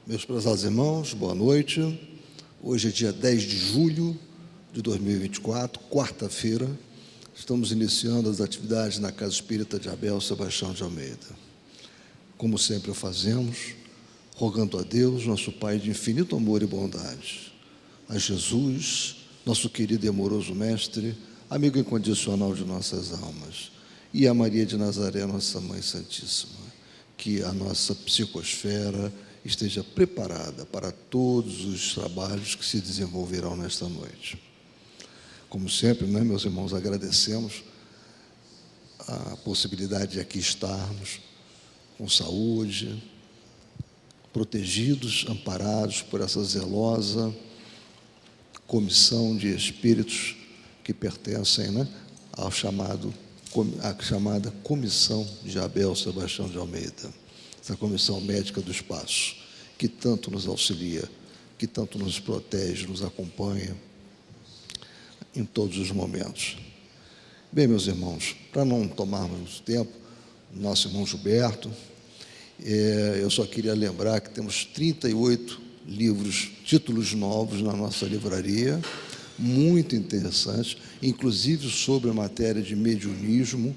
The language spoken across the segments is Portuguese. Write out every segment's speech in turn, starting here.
Meus prezados irmãos, boa noite. Hoje é dia 10 de julho de 2024, quarta-feira. Estamos iniciando as atividades na Casa Espírita de Abel Sebastião de Almeida. Como sempre o fazemos, rogando a Deus, nosso Pai de infinito amor e bondade, a Jesus, nosso querido e amoroso Mestre, amigo incondicional de nossas almas, e a Maria de Nazaré, nossa Mãe Santíssima, que a nossa psicosfera esteja preparada para todos os trabalhos que se desenvolverão nesta noite. Como sempre, meus irmãos, agradecemos a possibilidade de aqui estarmos com saúde, protegidos, amparados por essa zelosa comissão de espíritos que pertencem à chamada Comissão de Abel Sebastião de Almeida, essa comissão médica do espaço, que tanto nos auxilia, que tanto nos protege, nos acompanha em todos os momentos. Bem, meus irmãos, para não tomarmos tempo, nosso irmão Gilberto, eu só queria lembrar que temos 38 livros, títulos novos na nossa livraria, muito interessantes, inclusive sobre a matéria de mediunismo,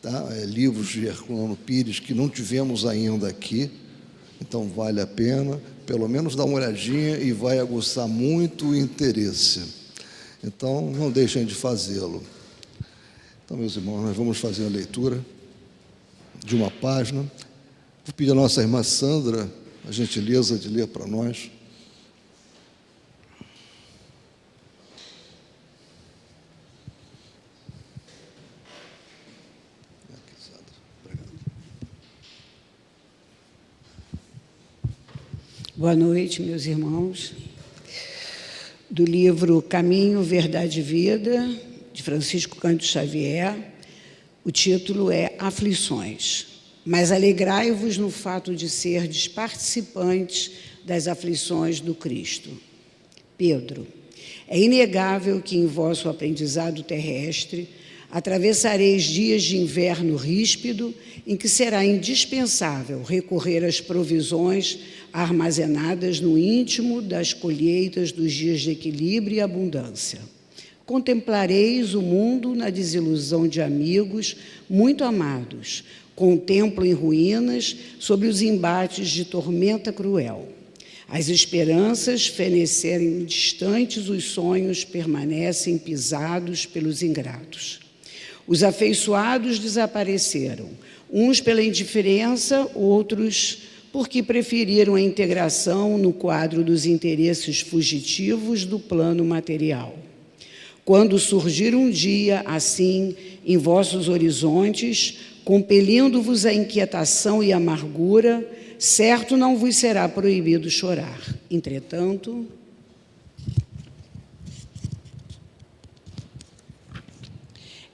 tá? Livros de Herculano Pires que não tivemos ainda aqui, então vale a pena, pelo menos dar uma olhadinha e vai aguçar muito o interesse. Então, não deixem de fazê-lo. Então, meus irmãos, nós vamos fazer a leitura de uma página. Vou pedir à nossa irmã Sandra a gentileza de ler para nós. Boa noite, meus irmãos. Do livro Caminho, Verdade e Vida, de Francisco Cândido Xavier, o título é Aflições. Mas alegrai-vos no fato de serdes participantes das aflições do Cristo. Pedro, é inegável que em vosso aprendizado terrestre atravessareis dias de inverno ríspido em que será indispensável recorrer às provisões armazenadas no íntimo das colheitas dos dias de equilíbrio e abundância. Contemplareis o mundo na desilusão de amigos muito amados, com o templo em ruínas sobre os embates de tormenta cruel. As esperanças fenecerem distantes, os sonhos permanecem pisados pelos ingratos. Os afeiçoados desapareceram, uns pela indiferença, outros porque preferiram a integração no quadro dos interesses fugitivos do plano material. Quando surgir um dia assim em vossos horizontes, compelindo-vos à inquietação e amargura, certo não vos será proibido chorar. Entretanto,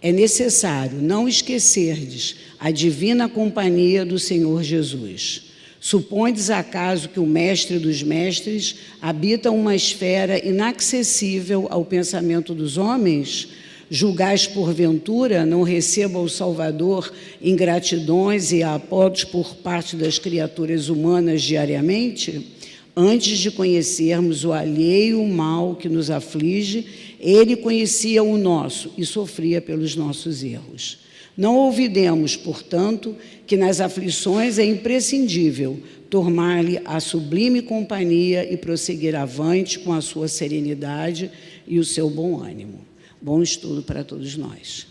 é necessário não esquecerdes a divina companhia do Senhor Jesus. Supondes acaso que o Mestre dos Mestres habita uma esfera inacessível ao pensamento dos homens? Julgais, porventura, não receba o Salvador ingratidões e apodos por parte das criaturas humanas diariamente? Antes de conhecermos o alheio mal que nos aflige, ele conhecia o nosso e sofria pelos nossos erros. Não olvidemos, portanto, que nas aflições é imprescindível tomar-lhe a sublime companhia e prosseguir avante com a sua serenidade e o seu bom ânimo. Bom estudo para todos nós.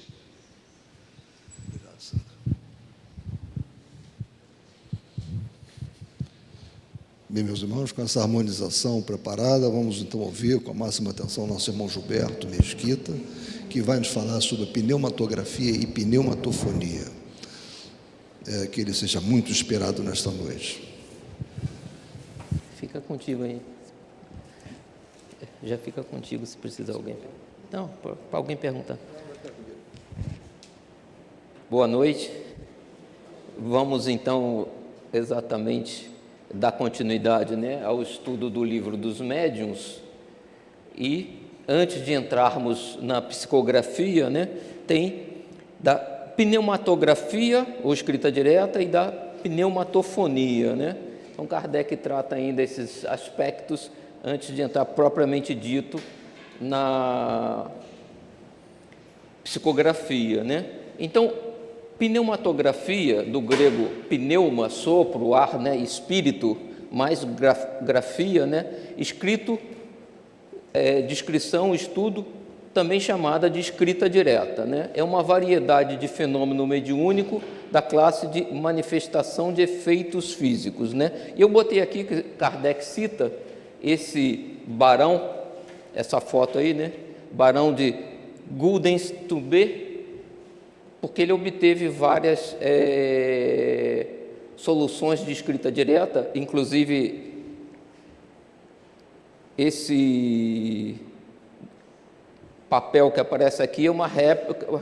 Obrigado, Sandra. Bem, meus irmãos, com essa harmonização preparada, vamos então ouvir com a máxima atenção nosso irmão Gilberto Mesquita, que vai nos falar sobre pneumatografia e pneumatofonia. Que ele seja muito esperado nesta noite. Fica contigo aí. Já fica contigo se precisar alguém. Não, para alguém perguntar. Boa noite. Vamos então exatamente dar continuidade, ao estudo do livro dos médiuns. E antes de entrarmos na psicografia, tem da pneumatografia, ou escrita direta, e da pneumatofonia, Então, Kardec trata ainda esses aspectos antes de entrar propriamente dito na psicografia, né? Então, pneumatografia, do grego pneuma, sopro, ar, né? Espírito, mais grafia, né? Escrito, descrição, estudo, também chamada de escrita direta, né? É uma variedade de fenômeno mediúnico da classe de manifestação de efeitos físicos, né? E eu botei aqui que Kardec cita esse barão, essa foto aí, né? Barão de Guldenstube, porque ele obteve várias soluções de escrita direta, inclusive esse papel que aparece aqui é uma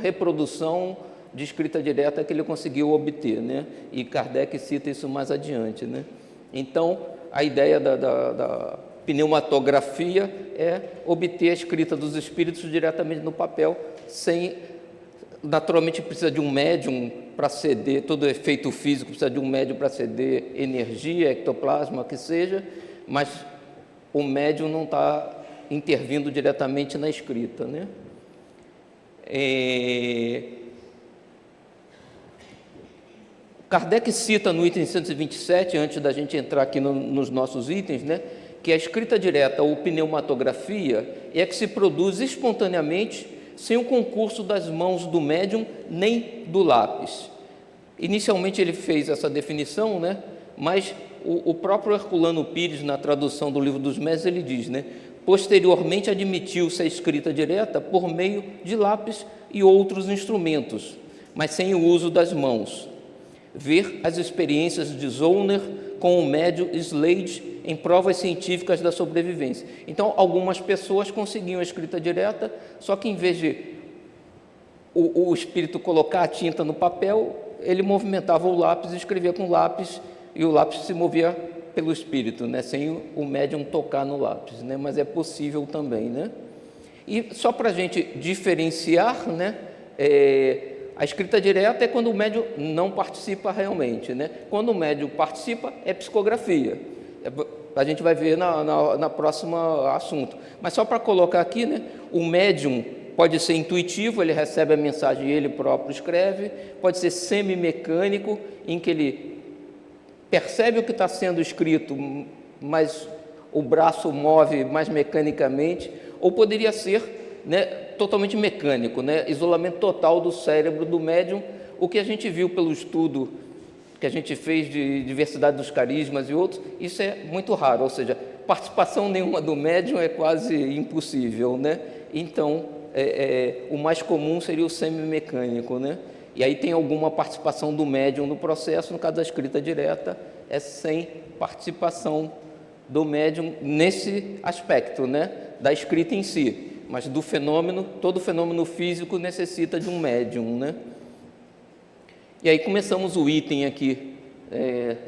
reprodução de escrita direta que ele conseguiu obter, né? E Kardec cita isso mais adiante, né? Então, a ideia da pneumatografia é obter a escrita dos espíritos diretamente no papel, sem, naturalmente precisa de um médium para ceder, todo efeito físico precisa de um médium para ceder energia, ectoplasma, que seja, mas o médium não está intervindo diretamente na escrita, né? Kardec cita no item 127, antes da gente entrar aqui nos nossos itens, né, que a escrita direta ou pneumatografia é a que se produz espontaneamente, sem o concurso das mãos do médium nem do lápis. Inicialmente ele fez essa definição, né, mas o próprio Herculano Pires, na tradução do Livro dos Médiuns, ele diz, né, posteriormente admitiu-se a escrita direta por meio de lápis e outros instrumentos, mas sem o uso das mãos. Ver as experiências de Zollner com o médium Slade em provas científicas da sobrevivência. Então, algumas pessoas conseguiam a escrita direta, só que em vez de o espírito colocar a tinta no papel, ele movimentava o lápis e escrevia com o lápis, e o lápis se movia pelo espírito, né, sem o médium tocar no lápis, né, mas é possível também, né? E só para a gente diferenciar, né, a escrita direta é quando o médium não participa realmente, né? Quando o médium participa, é psicografia. A gente vai ver na próxima assunto. Mas só para colocar aqui, né, o médium pode ser intuitivo, ele recebe a mensagem e ele próprio escreve, pode ser semimecânico, em que ele percebe o que está sendo escrito, mas o braço move mais mecanicamente, ou poderia ser, né, totalmente mecânico, né, isolamento total do cérebro do médium, o que a gente viu pelo estudo que a gente fez de diversidade dos carismas e outros, isso é muito raro, ou seja, participação nenhuma do médium é quase impossível, né? Então, o mais comum seria o semimecânico, né? E aí tem alguma participação do médium no processo, no caso da escrita direta, é sem participação do médium nesse aspecto, né, da escrita em si, mas do fenômeno, todo fenômeno físico necessita de um médium, né? E aí começamos o item aqui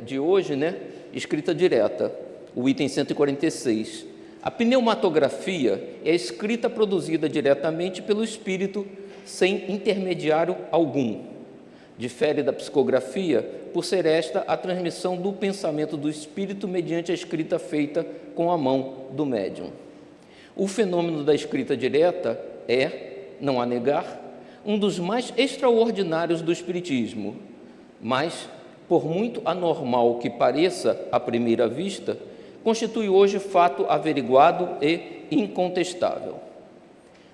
de hoje, né, escrita direta, o item 146. A pneumatografia é a escrita produzida diretamente pelo espírito, sem intermediário algum. Difere da psicografia por ser esta a transmissão do pensamento do espírito mediante a escrita feita com a mão do médium. O fenômeno da escrita direta é, não há negar, um dos mais extraordinários do espiritismo, mas, por muito anormal que pareça à primeira vista, constitui hoje fato averiguado e incontestável.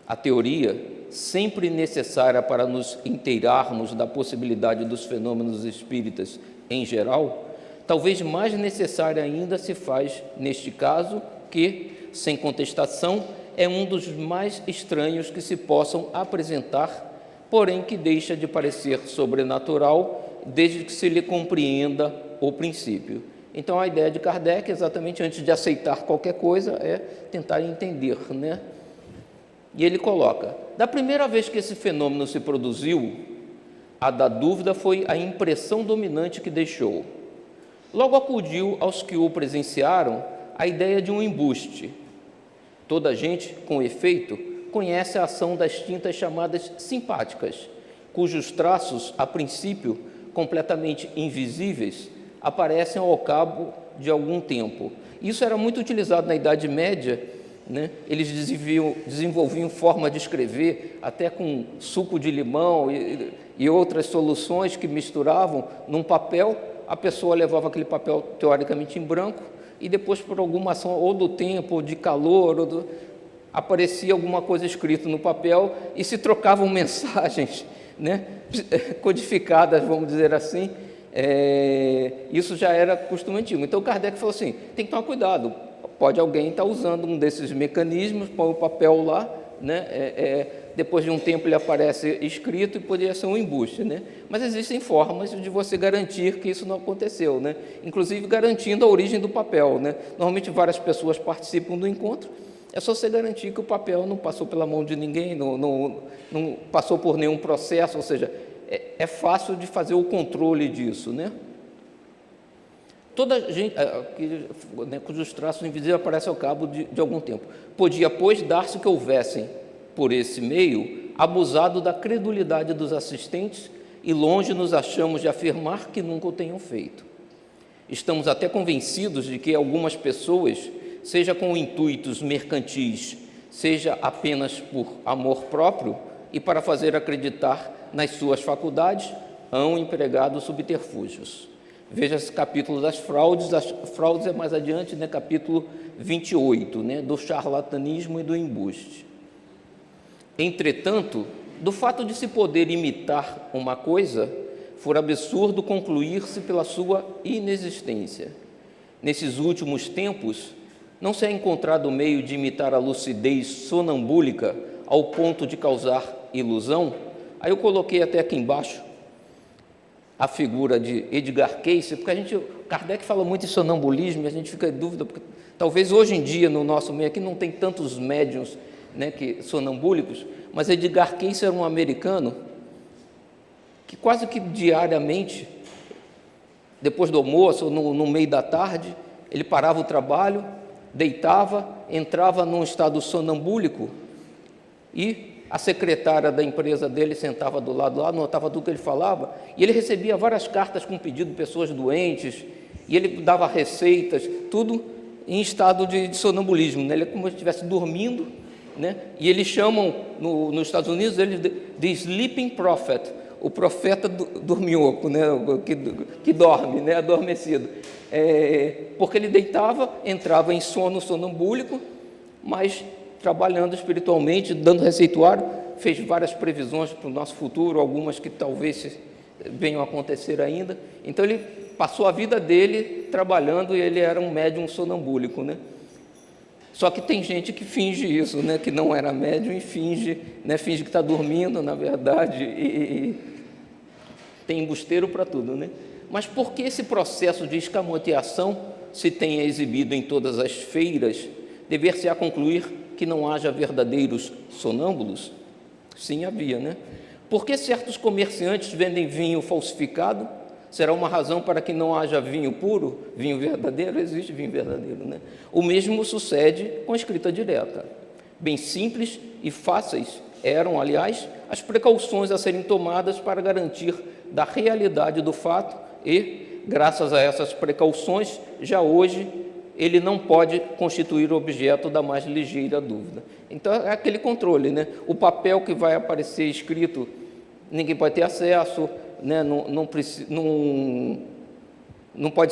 A teoria, sempre necessária para nos inteirarmos da possibilidade dos fenômenos espíritas em geral, talvez mais necessária ainda se faz neste caso, que, sem contestação, é um dos mais estranhos que se possam apresentar, porém que deixa de parecer sobrenatural desde que se lhe compreenda o princípio. Então, a ideia de Kardec, exatamente antes de aceitar qualquer coisa, é tentar entender, né? E ele coloca: da primeira vez que esse fenômeno se produziu, a da dúvida foi a impressão dominante que deixou. Logo acudiu aos que o presenciaram a ideia de um embuste. Toda a gente, com efeito, conhece a ação das tintas chamadas simpáticas, cujos traços, a princípio, completamente invisíveis, aparecem ao cabo de algum tempo. Isso era muito utilizado na Idade Média, né? Eles desenvolviam forma de escrever, até com suco de limão e outras soluções que misturavam num papel. A pessoa levava aquele papel teoricamente em branco e depois, por alguma ação ou do tempo, ou de calor, aparecia alguma coisa escrita no papel e se trocavam mensagens, né, codificadas, vamos dizer assim. Isso já era costume antigo. Então Kardec falou assim, tem que tomar cuidado, pode alguém estar usando um desses mecanismos, põe o papel lá, né, depois de um tempo ele aparece escrito e poderia ser um embuste, né? Mas existem formas de você garantir que isso não aconteceu, né? Inclusive garantindo a origem do papel, né? Normalmente várias pessoas participam do encontro, é só você garantir que o papel não passou pela mão de ninguém, não passou por nenhum processo, ou seja, é fácil de fazer o controle disso, né? Toda gente, cujos traços invisíveis aparecem ao cabo de algum tempo, podia, pois, dar-se que houvessem, por esse meio, abusado da credulidade dos assistentes e longe nos achamos de afirmar que nunca o tenham feito. Estamos até convencidos de que algumas pessoas, seja com intuitos mercantis, seja apenas por amor próprio e para fazer acreditar nas suas faculdades, hão empregado subterfúgios. Veja esse capítulo das fraudes. As fraudes é mais adiante, né, capítulo 28, né, do charlatanismo e do embuste. Entretanto, do fato de se poder imitar uma coisa, for absurdo concluir-se pela sua inexistência. Nesses últimos tempos, não se ha encontrado meio de imitar a lucidez sonambúlica ao ponto de causar ilusão. Aí eu coloquei até aqui embaixo a figura de Edgar Cayce, porque Kardec fala muito em sonambulismo e a gente fica em dúvida, porque talvez hoje em dia no nosso meio aqui não tem tantos médiuns, né, que sonambúlicos, mas Edgar Cayce era um americano que quase que diariamente, depois do almoço, no meio da tarde, ele parava o trabalho, deitava, entrava num estado sonambúlico e a secretária da empresa dele sentava do lado lá, anotava tudo que ele falava, e ele recebia várias cartas com pedido de pessoas doentes, e ele dava receitas, tudo em estado de sonambulismo, né? Ele é como se estivesse dormindo, né? E eles chamam, nos Estados Unidos, eles de sleeping prophet, o profeta dorminhoco, né? que dorme, né? Adormecido. Porque ele deitava, entrava em sono sonambúlico, mas trabalhando espiritualmente, dando receituário, fez várias previsões para o nosso futuro, algumas que talvez venham a acontecer ainda. Então ele passou a vida dele trabalhando e ele era um médium sonambúlico, né? Só que tem gente que finge isso, né? Que não era médium e finge, né? Finge que está dormindo, na verdade, e tem embusteiro para tudo, né? Mas por que esse processo de escamoteação se tenha exibido em todas as feiras, dever-se-á concluir que não haja verdadeiros sonâmbulos? Sim, havia, né? Por que certos comerciantes vendem vinho falsificado? Será uma razão para que não haja vinho puro, vinho verdadeiro? Existe vinho verdadeiro, né? O mesmo sucede com a escrita direta. Bem simples e fáceis eram, aliás, as precauções a serem tomadas para garantir da realidade do fato e, graças a essas precauções, já hoje ele não pode constituir objeto da mais ligeira dúvida. Então, é aquele controle, né? O papel que vai aparecer escrito, ninguém pode ter acesso, né? Não pode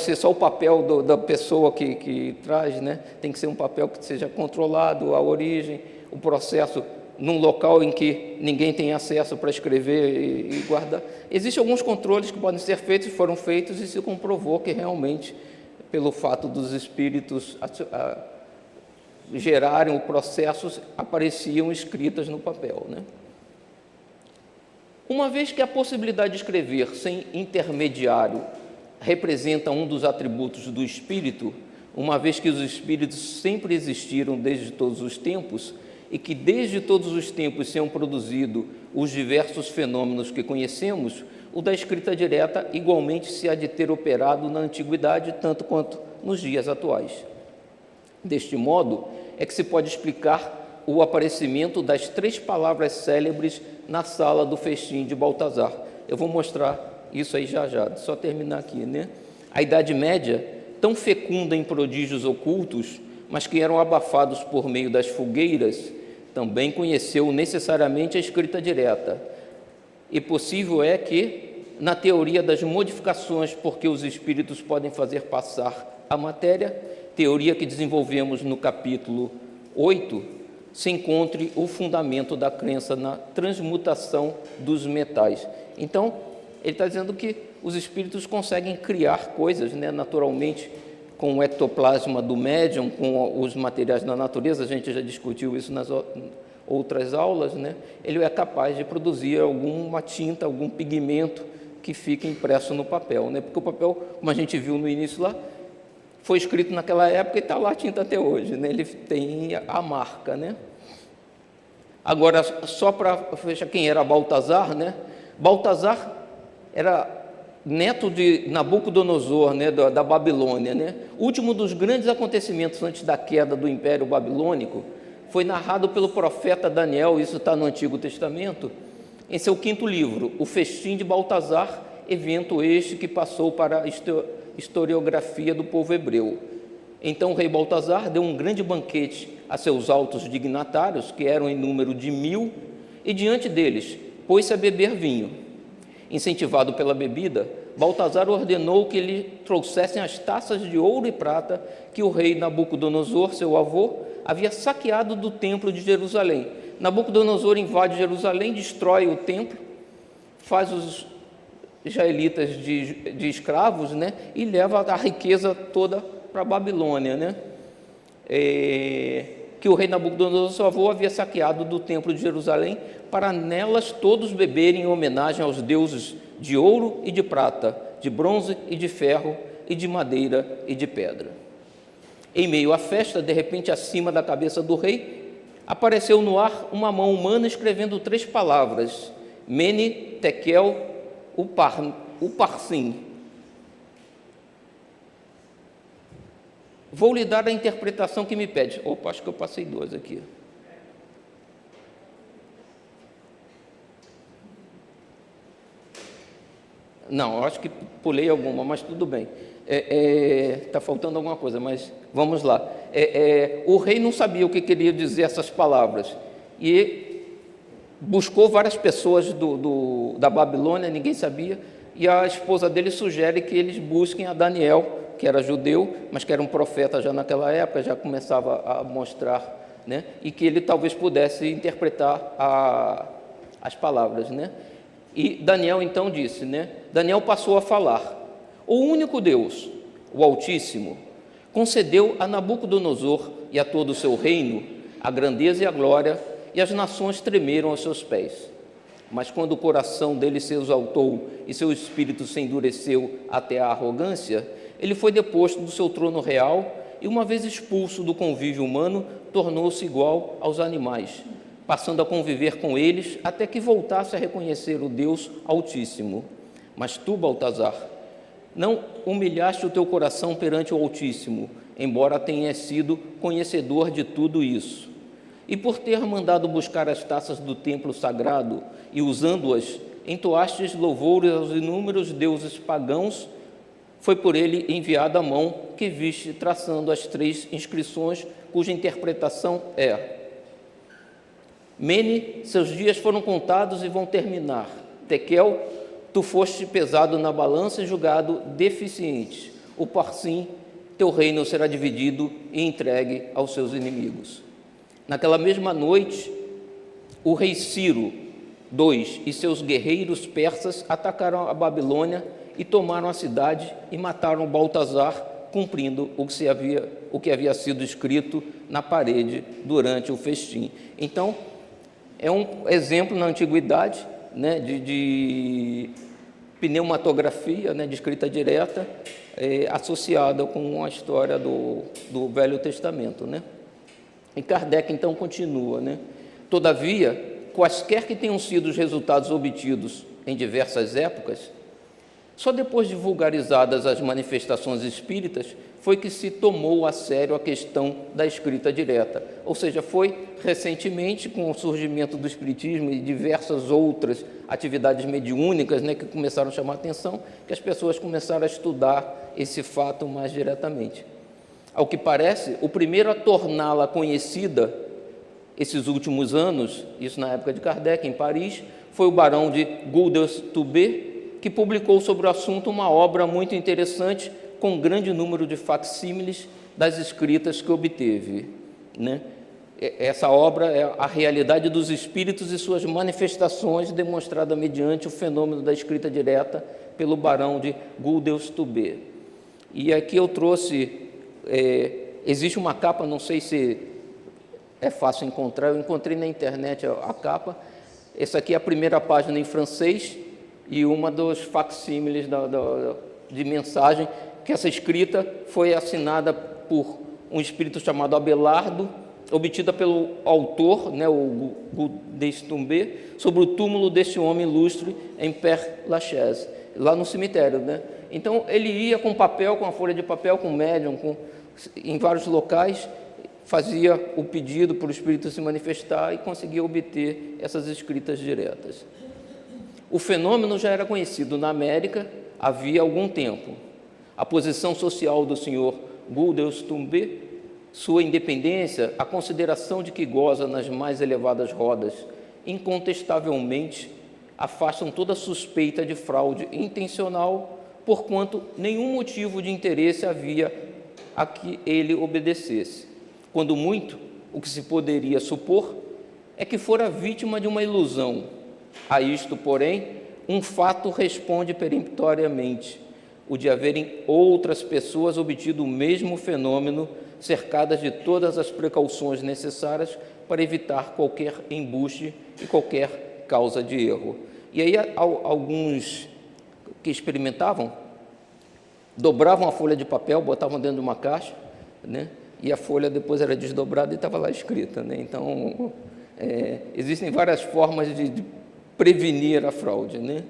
ser só o papel da pessoa que traz, né? Tem que ser um papel que seja controlado, a origem, o processo, num local em que ninguém tem acesso para escrever e guardar. Existem alguns controles que podem ser feitos, foram feitos e se comprovou que realmente, pelo fato dos espíritos gerarem o processo, apareciam escritas no papel, né? Uma vez que a possibilidade de escrever sem intermediário representa um dos atributos do espírito, uma vez que os espíritos sempre existiram desde todos os tempos e que desde todos os tempos se han produzido os diversos fenômenos que conhecemos, o da escrita direta igualmente se há de ter operado na antiguidade, tanto quanto nos dias atuais. Deste modo, é que se pode explicar o aparecimento das 3 palavras célebres na sala do festim de Baltazar. Eu vou mostrar isso aí já, só terminar aqui, né? A Idade Média, tão fecunda em prodígios ocultos, mas que eram abafados por meio das fogueiras, também conheceu necessariamente a escrita direta. E possível é que, na teoria das modificações por que os espíritos podem fazer passar a matéria, teoria que desenvolvemos no capítulo 8, se encontre o fundamento da crença na transmutação dos metais. Então, ele está dizendo que os espíritos conseguem criar coisas, né, naturalmente, com o ectoplasma do médium, com os materiais da natureza. A gente já discutiu isso nas outras aulas, né? Ele é capaz de produzir alguma tinta, algum pigmento que fica impresso no papel, né? Porque o papel, como a gente viu no início lá, foi escrito naquela época e está lá a tinta até hoje, né? Ele tem a marca, né? Agora, só para fechar, quem era Baltazar, né? Baltazar era neto de Nabucodonosor, né, da Babilônia, né? O último dos grandes acontecimentos antes da queda do Império Babilônico foi narrado pelo profeta Daniel, isso está no Antigo Testamento, em seu 5º livro, O Festim de Baltazar, evento este que passou para a historiografia do povo hebreu. Então o rei Baltazar deu um grande banquete a seus altos dignatários, que eram em número de 1000, e diante deles pôs-se a beber vinho. Incentivado pela bebida, Baltazar ordenou que lhe trouxessem as taças de ouro e prata que o rei Nabucodonosor, seu avô, havia saqueado do templo de Jerusalém. Nabucodonosor invade Jerusalém, destrói o templo, faz os israelitas de escravos, né, e leva a riqueza toda para a Babilônia, né? Que o rei Nabucodonosor, seu avô, havia saqueado do templo de Jerusalém, para nelas todos beberem em homenagem aos deuses de ouro e de prata, de bronze e de ferro, e de madeira e de pedra. Em meio à festa, de repente, acima da cabeça do rei, apareceu no ar uma mão humana escrevendo 3 palavras: Mene, Tekel, Uparsim. Vou lhe dar a interpretação que me pede. Opa, acho que eu passei 2 aqui. Não, acho que pulei alguma, mas tudo bem. Está faltando alguma coisa, mas vamos lá. O rei não sabia o que queria dizer essas palavras e buscou várias pessoas da Babilônia, ninguém sabia, e a esposa dele sugere que eles busquem a Daniel, que era judeu, mas que era um profeta já naquela época, já começava a mostrar, né, e que ele talvez pudesse interpretar as palavras, né? E Daniel então disse, né? Daniel passou a falar: o único Deus, o Altíssimo, concedeu a Nabucodonosor e a todo o seu reino a grandeza e a glória, e as nações tremeram aos seus pés. Mas quando o coração dele se exaltou e seu espírito se endureceu até a arrogância, ele foi deposto do seu trono real e, uma vez expulso do convívio humano, tornou-se igual aos animais, passando a conviver com eles até que voltasse a reconhecer o Deus Altíssimo. Mas tu, Baltazar, não humilhaste o teu coração perante o Altíssimo, embora tenhas sido conhecedor de tudo isso. E por ter mandado buscar as taças do templo sagrado e, usando-as, entoastes louvores aos inúmeros deuses pagãos, foi por ele enviada a mão que viste traçando as 3 inscrições, cuja interpretação é: Mene, seus dias foram contados e vão terminar. Tekel, tu foste pesado na balança e julgado deficiente. Uparsim, teu reino será dividido e entregue aos seus inimigos. Naquela mesma noite, o rei Ciro II e seus guerreiros persas atacaram a Babilônia e tomaram a cidade e mataram Baltazar, cumprindo o que havia sido escrito na parede durante o festim. Então, é um exemplo na antiguidade, né, de pneumatografia, né, de escrita direta, associada com a história do Velho Testamento, né? E Kardec então continua, né? Todavia, quaisquer que tenham sido os resultados obtidos em diversas épocas, só depois de vulgarizadas as manifestações espíritas foi que se tomou a sério a questão da escrita direta. Ou seja, foi recentemente, com o surgimento do espiritismo e diversas outras atividades mediúnicas, né, que começaram a chamar a atenção, que as pessoas começaram a estudar esse fato mais diretamente. Ao que parece, o primeiro a torná-la conhecida esses últimos anos, isso na época de Kardec, em Paris, foi o barão de Guelders-Toubé, que publicou sobre o assunto uma obra muito interessante, com um grande número de facsímiles das escritas que obteve, né? Essa obra é a realidade dos espíritos e suas manifestações, demonstrada mediante o fenômeno da escrita direta pelo barão de Guelders-Toubé. E aqui eu trouxe, existe uma capa, não sei se é fácil encontrar, eu encontrei na internet a capa. Essa aqui é a primeira página em francês e uma dos facsímiles de mensagem, que essa escrita foi assinada por um espírito chamado Abelardo, obtida pelo autor, né, o Guelders-Toubé, sobre o túmulo desse homem ilustre em Père-Lachaise, lá no cemitério, né? Então, ele ia com papel, com a folha de papel, com médium, em vários locais, fazia o pedido para o espírito se manifestar e conseguia obter essas escritas diretas. O fenômeno já era conhecido na América havia algum tempo. A posição social do senhor Guelders-Toubé, sua independência, a consideração de que goza nas mais elevadas rodas, incontestavelmente afastam toda suspeita de fraude intencional, porquanto nenhum motivo de interesse havia a que ele obedecesse. Quando muito, o que se poderia supor é que fora vítima de uma ilusão. A isto, porém, um fato responde peremptoriamente: o de haverem outras pessoas obtido o mesmo fenômeno, cercadas de todas as precauções necessárias para evitar qualquer embuste e qualquer causa de erro. E aí alguns que experimentavam dobravam a folha de papel, botavam dentro de uma caixa, né? E a folha depois era desdobrada e estava lá escrita, né? Então, existem várias formas de prevenir a fraude, né?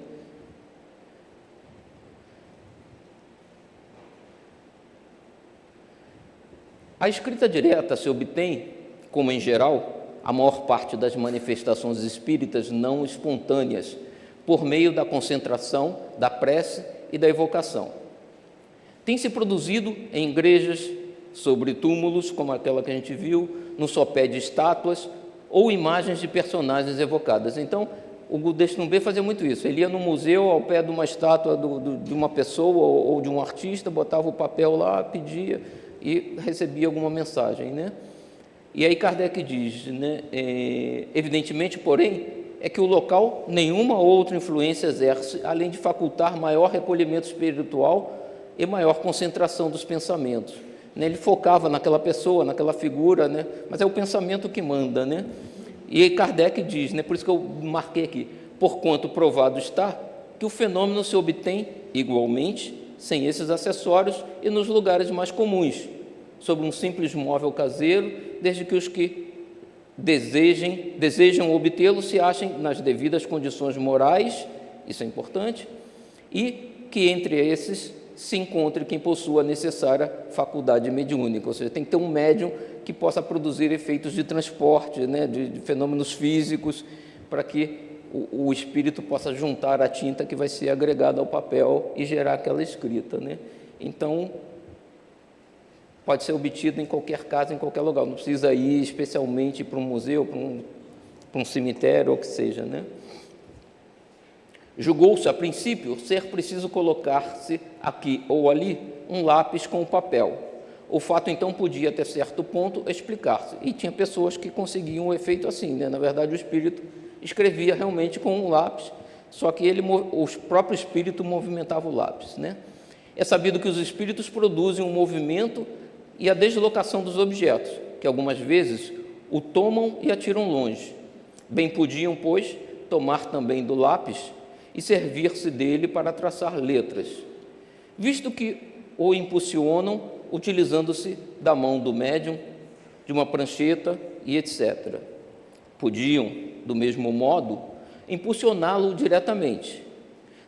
A escrita direta se obtém, como em geral, a maior parte das manifestações espíritas não espontâneas, por meio da concentração, da prece e da evocação. Tem se produzido em igrejas, sobre túmulos, como aquela que a gente viu, no sopé de estátuas ou imagens de personagens evocadas. Então, o Guelders-Toubé fazia muito isso. Ele ia no museu, ao pé de uma estátua de uma pessoa ou de um artista, botava o papel lá, pedia e recebia alguma mensagem, né? E aí Kardec diz, né, evidentemente, porém, é que o local nenhuma outra influência exerce, além de facultar maior recolhimento espiritual e maior concentração dos pensamentos. Ele focava naquela pessoa, naquela figura, né? Mas é o pensamento que manda, né? E aí Kardec diz, né, por isso que eu marquei aqui, porquanto provado está que o fenômeno se obtém igualmente, sem esses acessórios e nos lugares mais comuns, sobre um simples móvel caseiro, desde que os que desejam obtê-lo se achem nas devidas condições morais, isso é importante, e que entre esses se encontre quem possua a necessária faculdade mediúnica, ou seja, tem que ter um médium que possa produzir efeitos de transporte, né, de fenômenos físicos, para que o espírito possa juntar a tinta que vai ser agregada ao papel e gerar aquela escrita, né? Então, pode ser obtido em qualquer casa, em qualquer lugar, não precisa ir especialmente para um museu, para um cemitério, ou o que seja, né? Julgou-se, a princípio, ser preciso colocar-se aqui ou ali um lápis com o papel. O fato, então, podia, até certo ponto, explicar-se. E tinha pessoas que conseguiam o efeito assim, né? Na verdade, o espírito escrevia realmente com um lápis, só que o próprio espírito movimentava o lápis, né? É sabido que os espíritos produzem um movimento e a deslocação dos objetos, que algumas vezes o tomam e atiram longe. Bem podiam, pois, tomar também do lápis e servir-se dele para traçar letras, visto que o impulsionam utilizando-se da mão do médium, de uma prancheta e etc. Podiam, do mesmo modo, impulsioná-lo diretamente.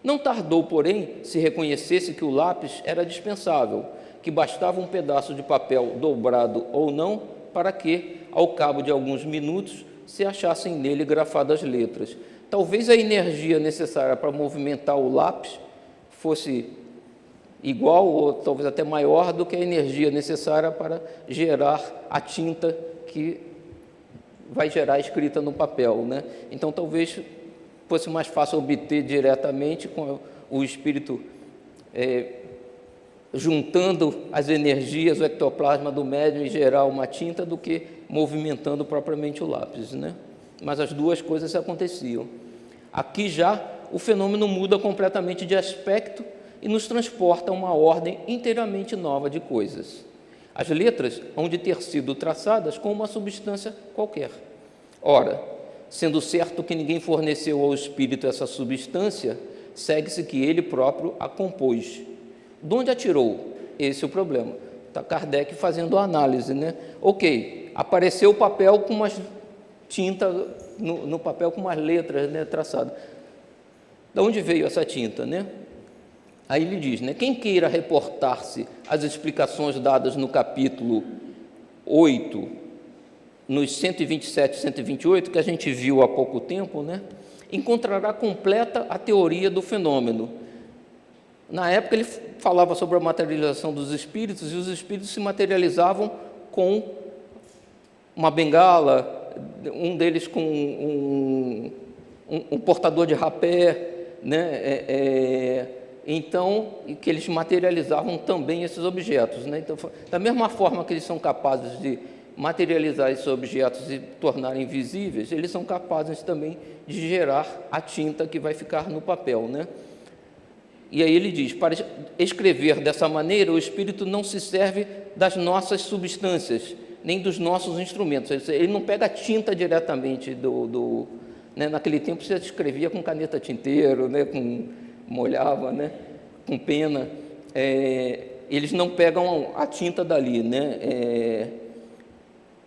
Não tardou, porém, se reconhecesse que o lápis era dispensável, que bastava um pedaço de papel dobrado ou não, para que, ao cabo de alguns minutos, se achassem nele grafadas letras. Talvez a energia necessária para movimentar o lápis fosse igual ou talvez até maior do que a energia necessária para gerar a tinta que vai gerar a escrita no papel, né? Então, talvez fosse mais fácil obter diretamente com o espírito juntando as energias, o ectoplasma do médium e gerar uma tinta do que movimentando propriamente o lápis, né? Mas as duas coisas aconteciam. Aqui já o fenômeno muda completamente de aspecto e nos transporta a uma ordem inteiramente nova de coisas. As letras hão de ter sido traçadas com uma substância qualquer. Ora, sendo certo que ninguém forneceu ao espírito essa substância, segue-se que ele próprio a compôs. De onde a tirou? Esse é o problema. Está Kardec fazendo a análise, né? Ok, apareceu o papel com umas tinta no papel com umas letras, né, traçadas. De onde veio essa tinta, né? Aí ele diz, né, quem queira reportar-se às explicações dadas no capítulo 8, nos 127 e 128, que a gente viu há pouco tempo, né, encontrará completa a teoria do fenômeno. Na época ele falava sobre a materialização dos espíritos, e os espíritos se materializavam com uma bengala, um deles com um portador de rapé, né? Então, que eles materializavam também esses objetos, né? Então, da mesma forma que eles são capazes de materializar esses objetos e tornarem visíveis, eles são capazes também de gerar a tinta que vai ficar no papel, né? E aí ele diz, para escrever dessa maneira, o espírito não se serve das nossas substâncias, nem dos nossos instrumentos. Ele não pega a tinta diretamente né? Naquele tempo você escrevia com caneta tinteiro, né? Molhava, né? Com pena. Eles não pegam a tinta dali, né?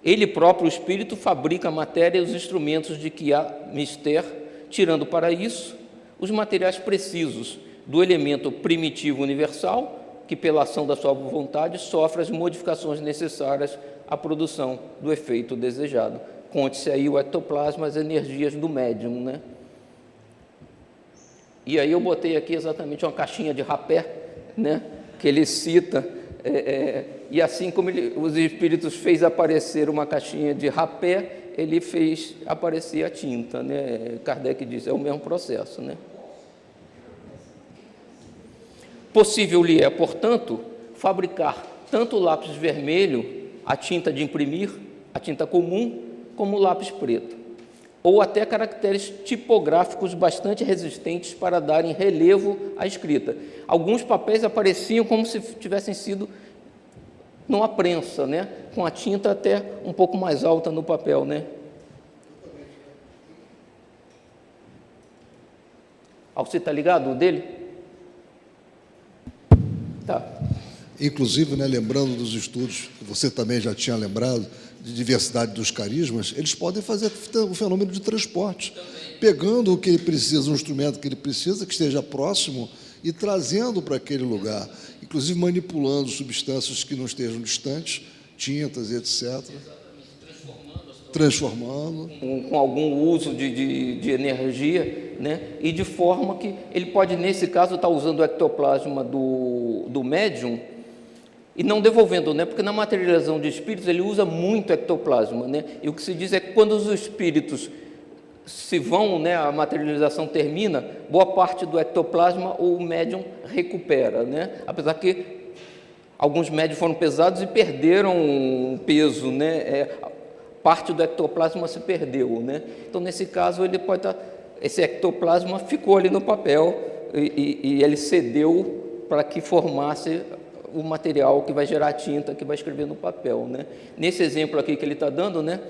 Ele próprio, o espírito, fabrica a matéria e os instrumentos de que há mister, tirando para isso os materiais precisos do elemento primitivo universal, que pela ação da sua vontade sofre as modificações necessárias à produção do efeito desejado. Conte-se aí o ectoplasma, as energias do médium, né? E aí eu botei aqui exatamente uma caixinha de rapé, né? Que ele cita, e assim como os espíritos fez aparecer uma caixinha de rapé, ele fez aparecer a tinta, né? Kardec diz, é o mesmo processo, né? Possível-lhe é, portanto, fabricar tanto o lápis vermelho, a tinta de imprimir, a tinta comum, como o lápis preto, ou até caracteres tipográficos bastante resistentes para darem relevo à escrita. Alguns papéis apareciam como se tivessem sido numa prensa, né? Com a tinta até um pouco mais alta no papel, né? Você está ligado o dele? Tá. Inclusive, né, lembrando dos estudos, que você também já tinha lembrado, de diversidade dos carismas, eles podem fazer o fenômeno de transporte, pegando o que ele precisa, um instrumento que ele precisa, que esteja próximo, e trazendo para aquele lugar, inclusive manipulando substâncias que não estejam distantes, tintas, etc. Transformando. Com algum uso de energia, né? E de forma que ele pode, nesse caso, estar usando o ectoplasma do médium e não devolvendo, né? Porque na materialização de espíritos ele usa muito ectoplasma, né? E o que se diz é que quando os espíritos se vão, né, a materialização termina, boa parte do ectoplasma o médium recupera, né? Apesar que alguns médiums foram pesados e perderam peso, né? Parte do ectoplasma se perdeu, né? Então, nesse caso, ele pode estar, esse ectoplasma ficou ali no papel e ele cedeu para que formasse o material que vai gerar a tinta, que vai escrever no papel, né? Nesse exemplo aqui que ele está dando, né?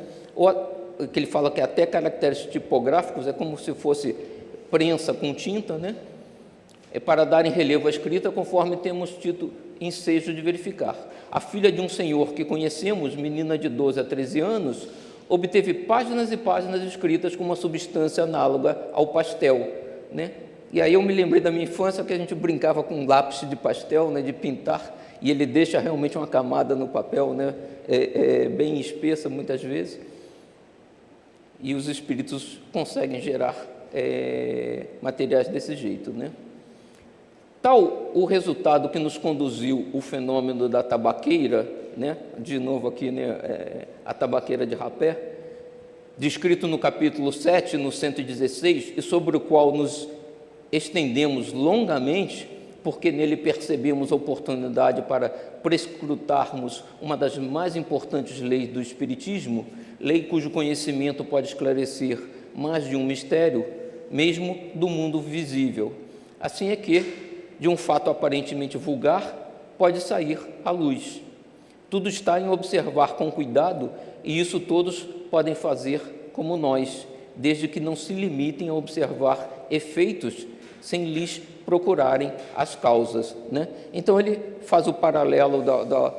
Que ele fala que até caracteres tipográficos é como se fosse prensa com tinta, né? É para darem relevo à escrita, conforme temos tido ensejo de verificar. A filha de um senhor que conhecemos, menina de 12 a 13 anos, obteve páginas e páginas escritas com uma substância análoga ao pastel, né? E aí eu me lembrei da minha infância que a gente brincava com lápis de pastel, né, de pintar, e ele deixa realmente uma camada no papel, né, bem espessa muitas vezes, e os espíritos conseguem gerar materiais desse jeito, né? Tal o resultado que nos conduziu o fenômeno da tabaqueira, né? De novo aqui, né? A tabaqueira de rapé, descrito no capítulo 7, no 116, e sobre o qual nos estendemos longamente, porque nele percebemos a oportunidade para prescrutarmos uma das mais importantes leis do Espiritismo, lei cujo conhecimento pode esclarecer mais de um mistério, mesmo do mundo visível. Assim é que, de um fato aparentemente vulgar, pode sair à luz. Tudo está em observar com cuidado, e isso todos podem fazer como nós, desde que não se limitem a observar efeitos sem lhes procurarem as causas, né? Então ele faz o paralelo da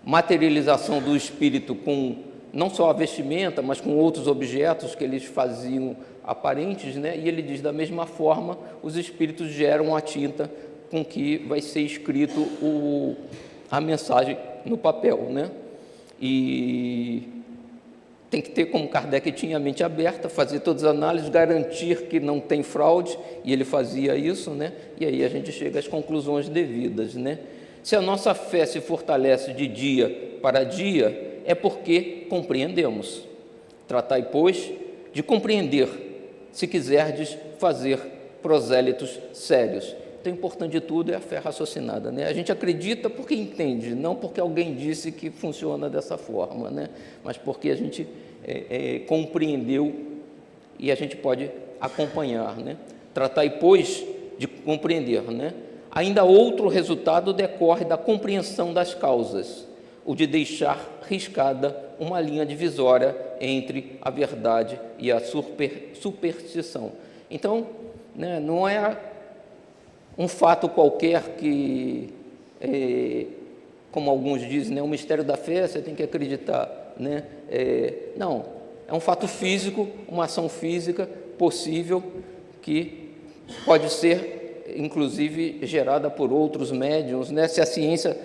materialização do espírito com não só a vestimenta, mas com outros objetos que eles faziam aparentes, né? E ele diz, da mesma forma, os espíritos geram a tinta com que vai ser escrito a mensagem no papel, né? E tem que ter, como Kardec tinha a mente aberta, fazer todas as análises, garantir que não tem fraude, e ele fazia isso, né? E aí a gente chega às conclusões devidas, né? Se a nossa fé se fortalece de dia para dia, é porque compreendemos. Tratai, pois, de compreender, se quiserdes fazer prosélitos sérios. Então, o importante de tudo é a fé raciocinada, né? A gente acredita porque entende, não porque alguém disse que funciona dessa forma, né? Mas porque a gente compreendeu e a gente pode acompanhar, né? Tratai, pois, de compreender, né? Ainda outro resultado decorre da compreensão das causas, o de deixar riscada uma linha divisória entre a verdade e a superstição. Então, né, não é um fato qualquer que, como alguns dizem, né, o mistério da fé, você tem que acreditar, né? Não, é um fato físico, uma ação física possível que pode ser, inclusive, gerada por outros médiuns, né? Se a ciência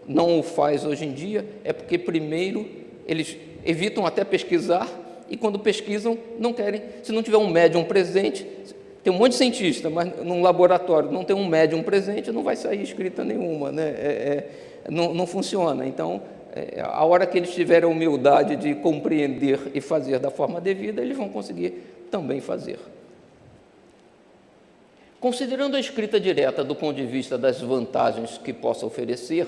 não o faz hoje em dia, é porque, primeiro, eles evitam até pesquisar, e quando pesquisam, não querem, se não tiver um médium presente, tem um monte de cientista, mas num laboratório não tem um médium presente, não vai sair escrita nenhuma, né? Não funciona. Então, a hora que eles tiverem a humildade de compreender e fazer da forma devida, eles vão conseguir também fazer. Considerando a escrita direta do ponto de vista das vantagens que possa oferecer,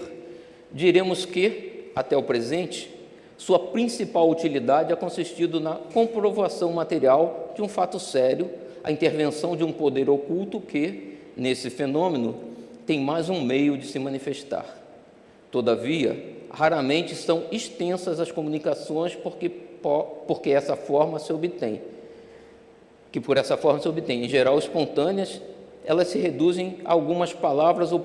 diremos que, até o presente, sua principal utilidade é consistido na comprovação material de um fato sério, a intervenção de um poder oculto que, nesse fenômeno, tem mais um meio de se manifestar. Todavia, raramente são extensas as comunicações porque essa forma se obtém. Em geral, espontâneas, elas se reduzem a algumas palavras ou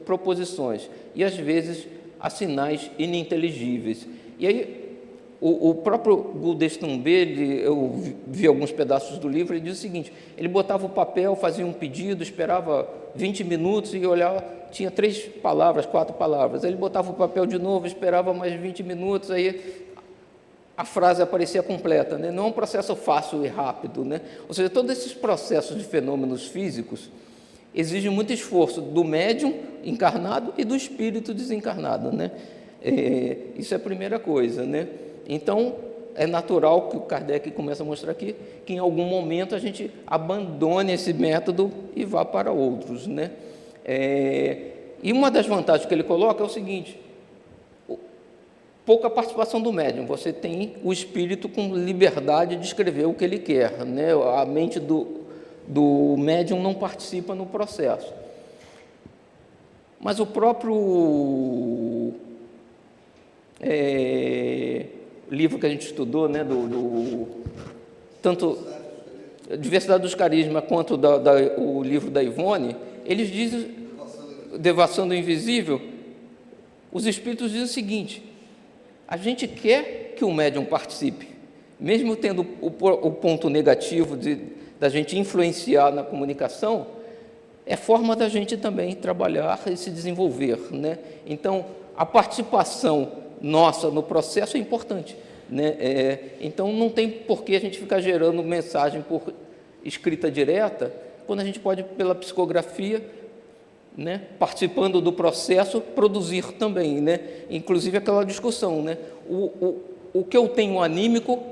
proposições, e às vezes a sinais ininteligíveis. E aí, o próprio Guldestumbe, eu vi alguns pedaços do livro, ele diz o seguinte: ele botava o papel, fazia um pedido, esperava 20 minutos e olhava, tinha 3 palavras, 4 palavras. Aí ele botava o papel de novo, esperava mais 20 minutos, aí a frase aparecia completa, né? Não é um processo fácil e rápido, né? Ou seja, todos esses processos de fenômenos físicos exigem muito esforço do médium encarnado e do espírito desencarnado, né? Isso é a primeira coisa, né? Então, é natural que o Kardec começa a mostrar aqui que em algum momento a gente abandone esse método e vá para outros, né? E uma das vantagens que ele coloca é o seguinte: pouca participação do médium, você tem o espírito com liberdade de escrever o que ele quer, né? A mente do médium não participa no processo. Mas o próprio livro que a gente estudou, né, tanto Diversidade dos Carismas quanto o livro da Ivone, eles dizem, Devassando o Invisível, os espíritos dizem o seguinte: a gente quer que o médium participe, mesmo tendo o ponto negativo da gente influenciar na comunicação, é forma da gente também trabalhar e se desenvolver, né? Então, a participação nossa no processo é importante, né? Então, não tem por que a gente ficar gerando mensagem por escrita direta, quando a gente pode, pela psicografia, né, participando do processo, produzir também, né? Inclusive aquela discussão, né? O que eu tenho anímico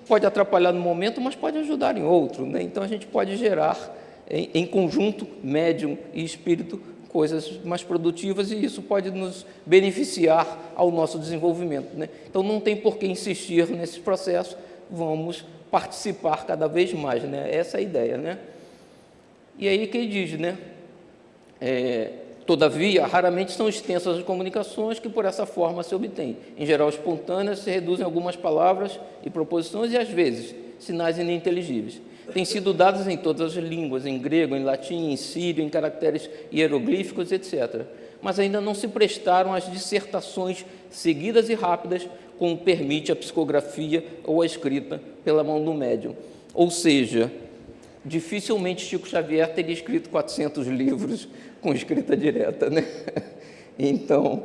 pode atrapalhar no momento, mas pode ajudar em outro, né? Então a gente pode gerar em conjunto, médium e espírito, coisas mais produtivas, e isso pode nos beneficiar ao nosso desenvolvimento, né? Então não tem por que insistir nesse processo, vamos participar cada vez mais, né? Essa é a ideia, né? E aí que ele diz, né? Todavia, raramente são extensas as comunicações que por essa forma se obtêm. Em geral, espontâneas, se reduzem a algumas palavras e proposições e, às vezes, sinais ininteligíveis. Têm sido dadas em todas as línguas, em grego, em latim, em sírio, em caracteres hieroglíficos, etc. Mas ainda não se prestaram às dissertações seguidas e rápidas, como permite a psicografia ou a escrita pela mão do médium. Ou seja, dificilmente Chico Xavier teria escrito 400 livros com escrita direta, né? Então,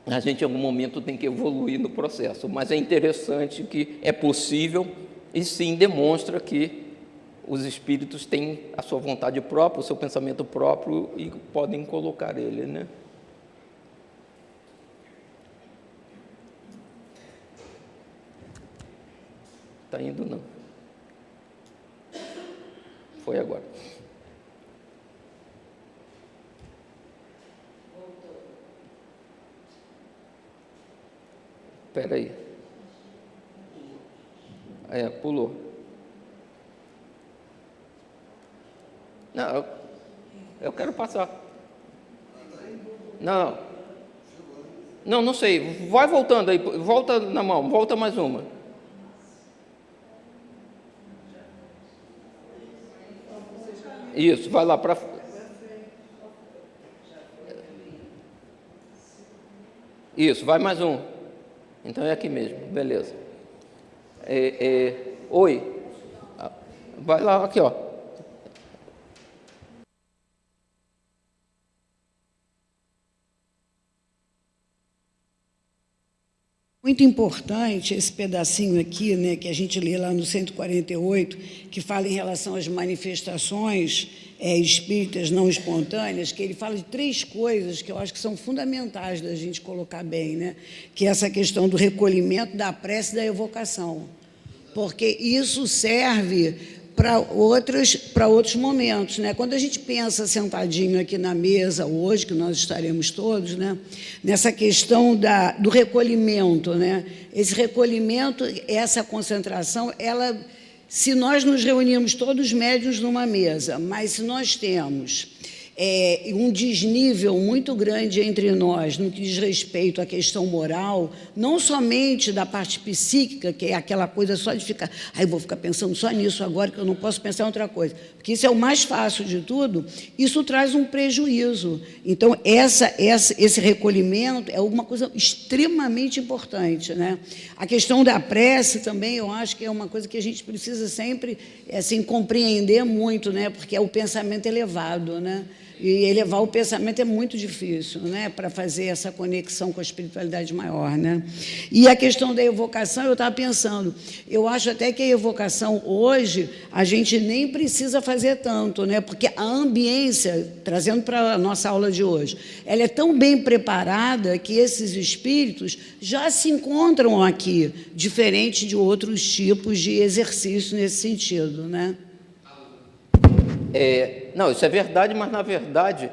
a gente em algum momento tem que evoluir no processo, mas é interessante que é possível e sim demonstra que os espíritos têm a sua vontade própria, o seu pensamento próprio e podem colocar ele, né? Está indo, não? Foi agora. Espera aí. Pulou. Não, eu quero passar. Não sei. Vai voltando aí. Volta na mão. Volta mais uma. Isso, vai lá para... Isso, vai mais um. Então é aqui mesmo, beleza. Oi. Vai lá, aqui, ó. Muito importante esse pedacinho aqui, né, que a gente lê lá no 148, que fala em relação às manifestações espíritas não espontâneas, que ele fala de 3 coisas que eu acho que são fundamentais da gente colocar bem, né, que é essa questão do recolhimento, da prece e da evocação, porque isso serve para outros momentos, né? Quando a gente pensa sentadinho aqui na mesa hoje, que nós estaremos todos, né? Nessa questão do recolhimento, né? Esse recolhimento, essa concentração, se nós nos reunirmos todos médiuns numa mesa, mas se nós temos um desnível muito grande entre nós no que diz respeito à questão moral, não somente da parte psíquica, que é aquela coisa só de ficar, eu vou ficar pensando só nisso agora, que eu não posso pensar em outra coisa, porque isso é o mais fácil de tudo, isso traz um prejuízo. Então, esse recolhimento é uma coisa extremamente importante, né? A questão da prece também, eu acho que é uma coisa que a gente precisa sempre assim, compreender muito, né? Porque é o pensamento elevado, né? E elevar o pensamento é muito difícil, né, para fazer essa conexão com a espiritualidade maior, né? E a questão da evocação, eu estava pensando, eu acho até que a evocação hoje, a gente nem precisa fazer tanto, né? Porque a ambiência, trazendo para a nossa aula de hoje, ela é tão bem preparada que esses espíritos já se encontram aqui, diferente de outros tipos de exercício nesse sentido, né? Não, isso é verdade, mas na verdade,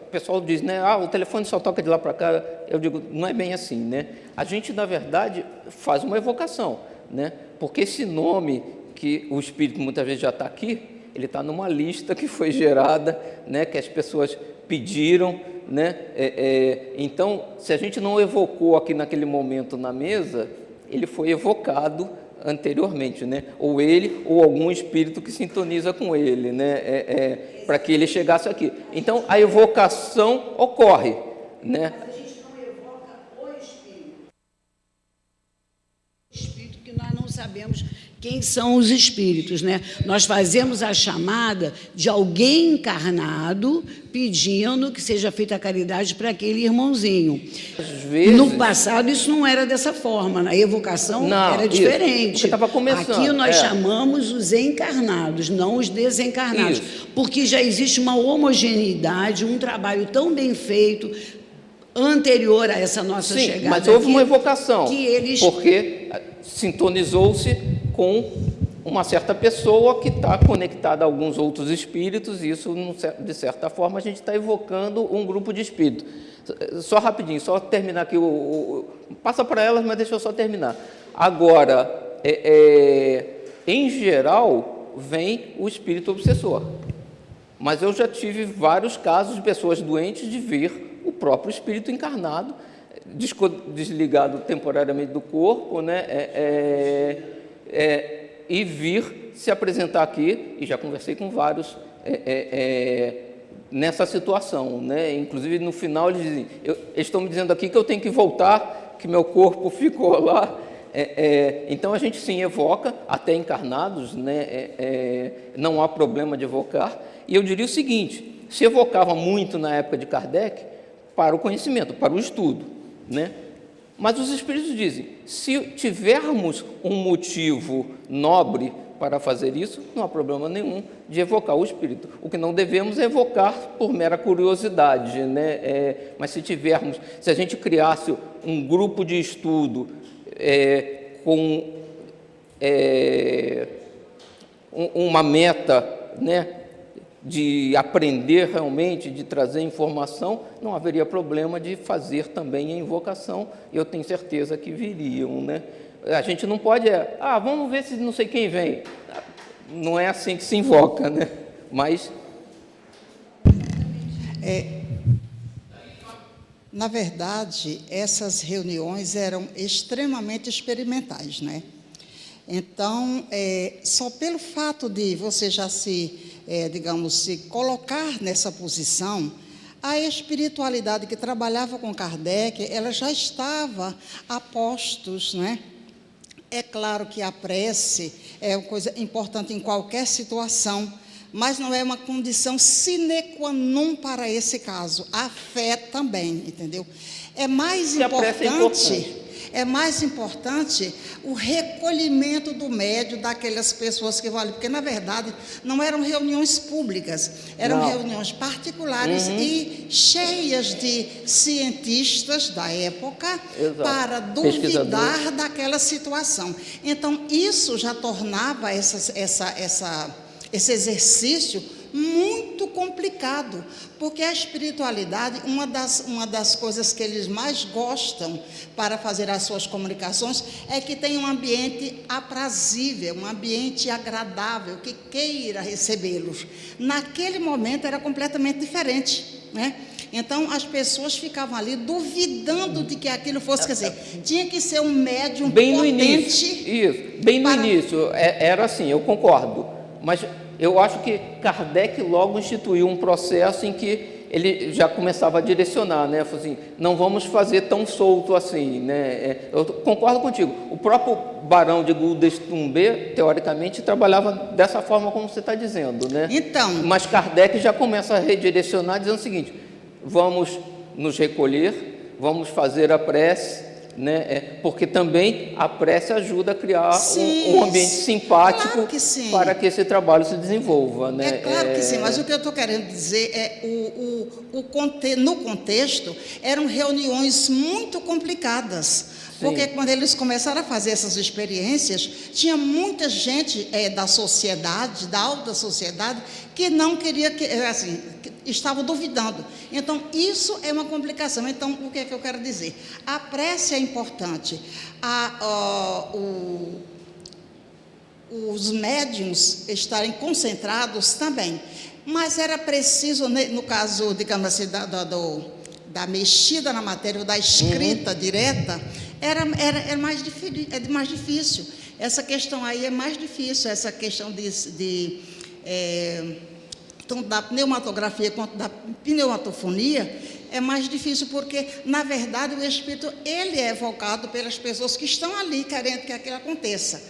o pessoal diz, né, o telefone só toca de lá para cá. Eu digo, não é bem assim, né? A gente, na verdade, faz uma evocação, né? Porque esse nome que o espírito muitas vezes já está aqui, ele está numa lista que foi gerada, né, que as pessoas pediram, né? Então, se a gente não evocou aqui naquele momento na mesa, ele foi evocado anteriormente, né? Ou ele ou algum espírito que sintoniza com ele, né? Para que ele chegasse aqui. Então a evocação ocorre, né? Mas a gente não evoca o espírito que nós não sabemos Quem são os espíritos, né? Nós fazemos a chamada de alguém encarnado pedindo que seja feita a caridade para aquele irmãozinho. Às vezes, no passado isso não era dessa forma, na evocação era diferente. Estava começando. Aqui nós chamamos os encarnados, não os desencarnados, porque já existe uma homogeneidade, um trabalho tão bem feito anterior a essa nossa chegada. Mas houve uma evocação, que eles... porque sintonizou-se com uma certa pessoa que está conectada a alguns outros espíritos, e isso, de certa forma, a gente está evocando um grupo de espíritos. Só rapidinho, só terminar aqui, passa para elas, mas deixa eu só terminar. Agora, em geral, vem o espírito obsessor, mas eu já tive vários casos de pessoas doentes de ver o próprio espírito encarnado, desligado temporariamente do corpo, né? E vir se apresentar aqui, e já conversei com vários nessa situação, né? Inclusive no final eles dizem, eles estão me dizendo aqui que eu tenho que voltar, que meu corpo ficou lá. Então a gente sim evoca, até encarnados, né? Não há problema de evocar. E eu diria o seguinte: se evocava muito na época de Kardec para o conhecimento, para o estudo, né? Mas os espíritos dizem, se tivermos um motivo nobre para fazer isso, não há problema nenhum de evocar o espírito. O que não devemos é evocar por mera curiosidade, né? Mas se a gente criasse um grupo de estudo com uma meta, né, de aprender realmente, de trazer informação, não haveria problema de fazer também a invocação, e eu tenho certeza que viriam, né? A gente não pode, vamos ver se não sei quem vem. Não é assim que se invoca, né? Mas... Na verdade, essas reuniões eram extremamente experimentais, né? Então, só pelo fato de você já se colocar nessa posição, a espiritualidade que trabalhava com Kardec, ela já estava a postos, né? É claro que a prece é uma coisa importante em qualquer situação, mas não é uma condição sine qua non para esse caso. A fé também, entendeu? É mais importante o recolhimento do médium daquelas pessoas que vão ali, porque, na verdade, não eram reuniões públicas, eram reuniões particulares e cheias de cientistas da época para duvidar daquela situação. Então, isso já tornava esse exercício muito complicado, porque a espiritualidade, uma das coisas que eles mais gostam para fazer as suas comunicações é que tem um ambiente aprazível, um ambiente agradável, que queira recebê-los. Naquele momento era completamente diferente, né? Então, as pessoas ficavam ali duvidando de que aquilo fosse, quer dizer, tinha que ser um médium bem potente. No início, bem no início, era assim, eu concordo, mas eu acho que Kardec logo instituiu um processo em que ele já começava a direcionar, né? Falou assim, não vamos fazer tão solto assim, né? Eu concordo contigo. O próprio Barão de Guldestumbe, teoricamente, trabalhava dessa forma como você está dizendo, né? Então, mas Kardec já começa a redirecionar, dizendo o seguinte: vamos nos recolher, vamos fazer a prece, né? Porque também a prece ajuda a criar um ambiente simpático, claro para que esse trabalho se desenvolva, né? É claro que sim, mas o que eu estou querendo dizer é no contexto eram reuniões muito complicadas. Porque quando eles começaram a fazer essas experiências, tinha muita gente da sociedade, da alta sociedade, que não queria, que estava duvidando. Então, isso é uma complicação. Então, o que é que eu quero dizer? A prece é importante. Os médiuns estarem concentrados também. Mas era preciso, no caso, digamos assim, da mexida na matéria, ou da escrita direta, é mais difícil. Essa questão aí é mais difícil, essa questão tanto da pneumatografia quanto da pneumatofonia, é mais difícil porque, na verdade, o espírito ele é evocado pelas pessoas que estão ali querendo que aquilo aconteça.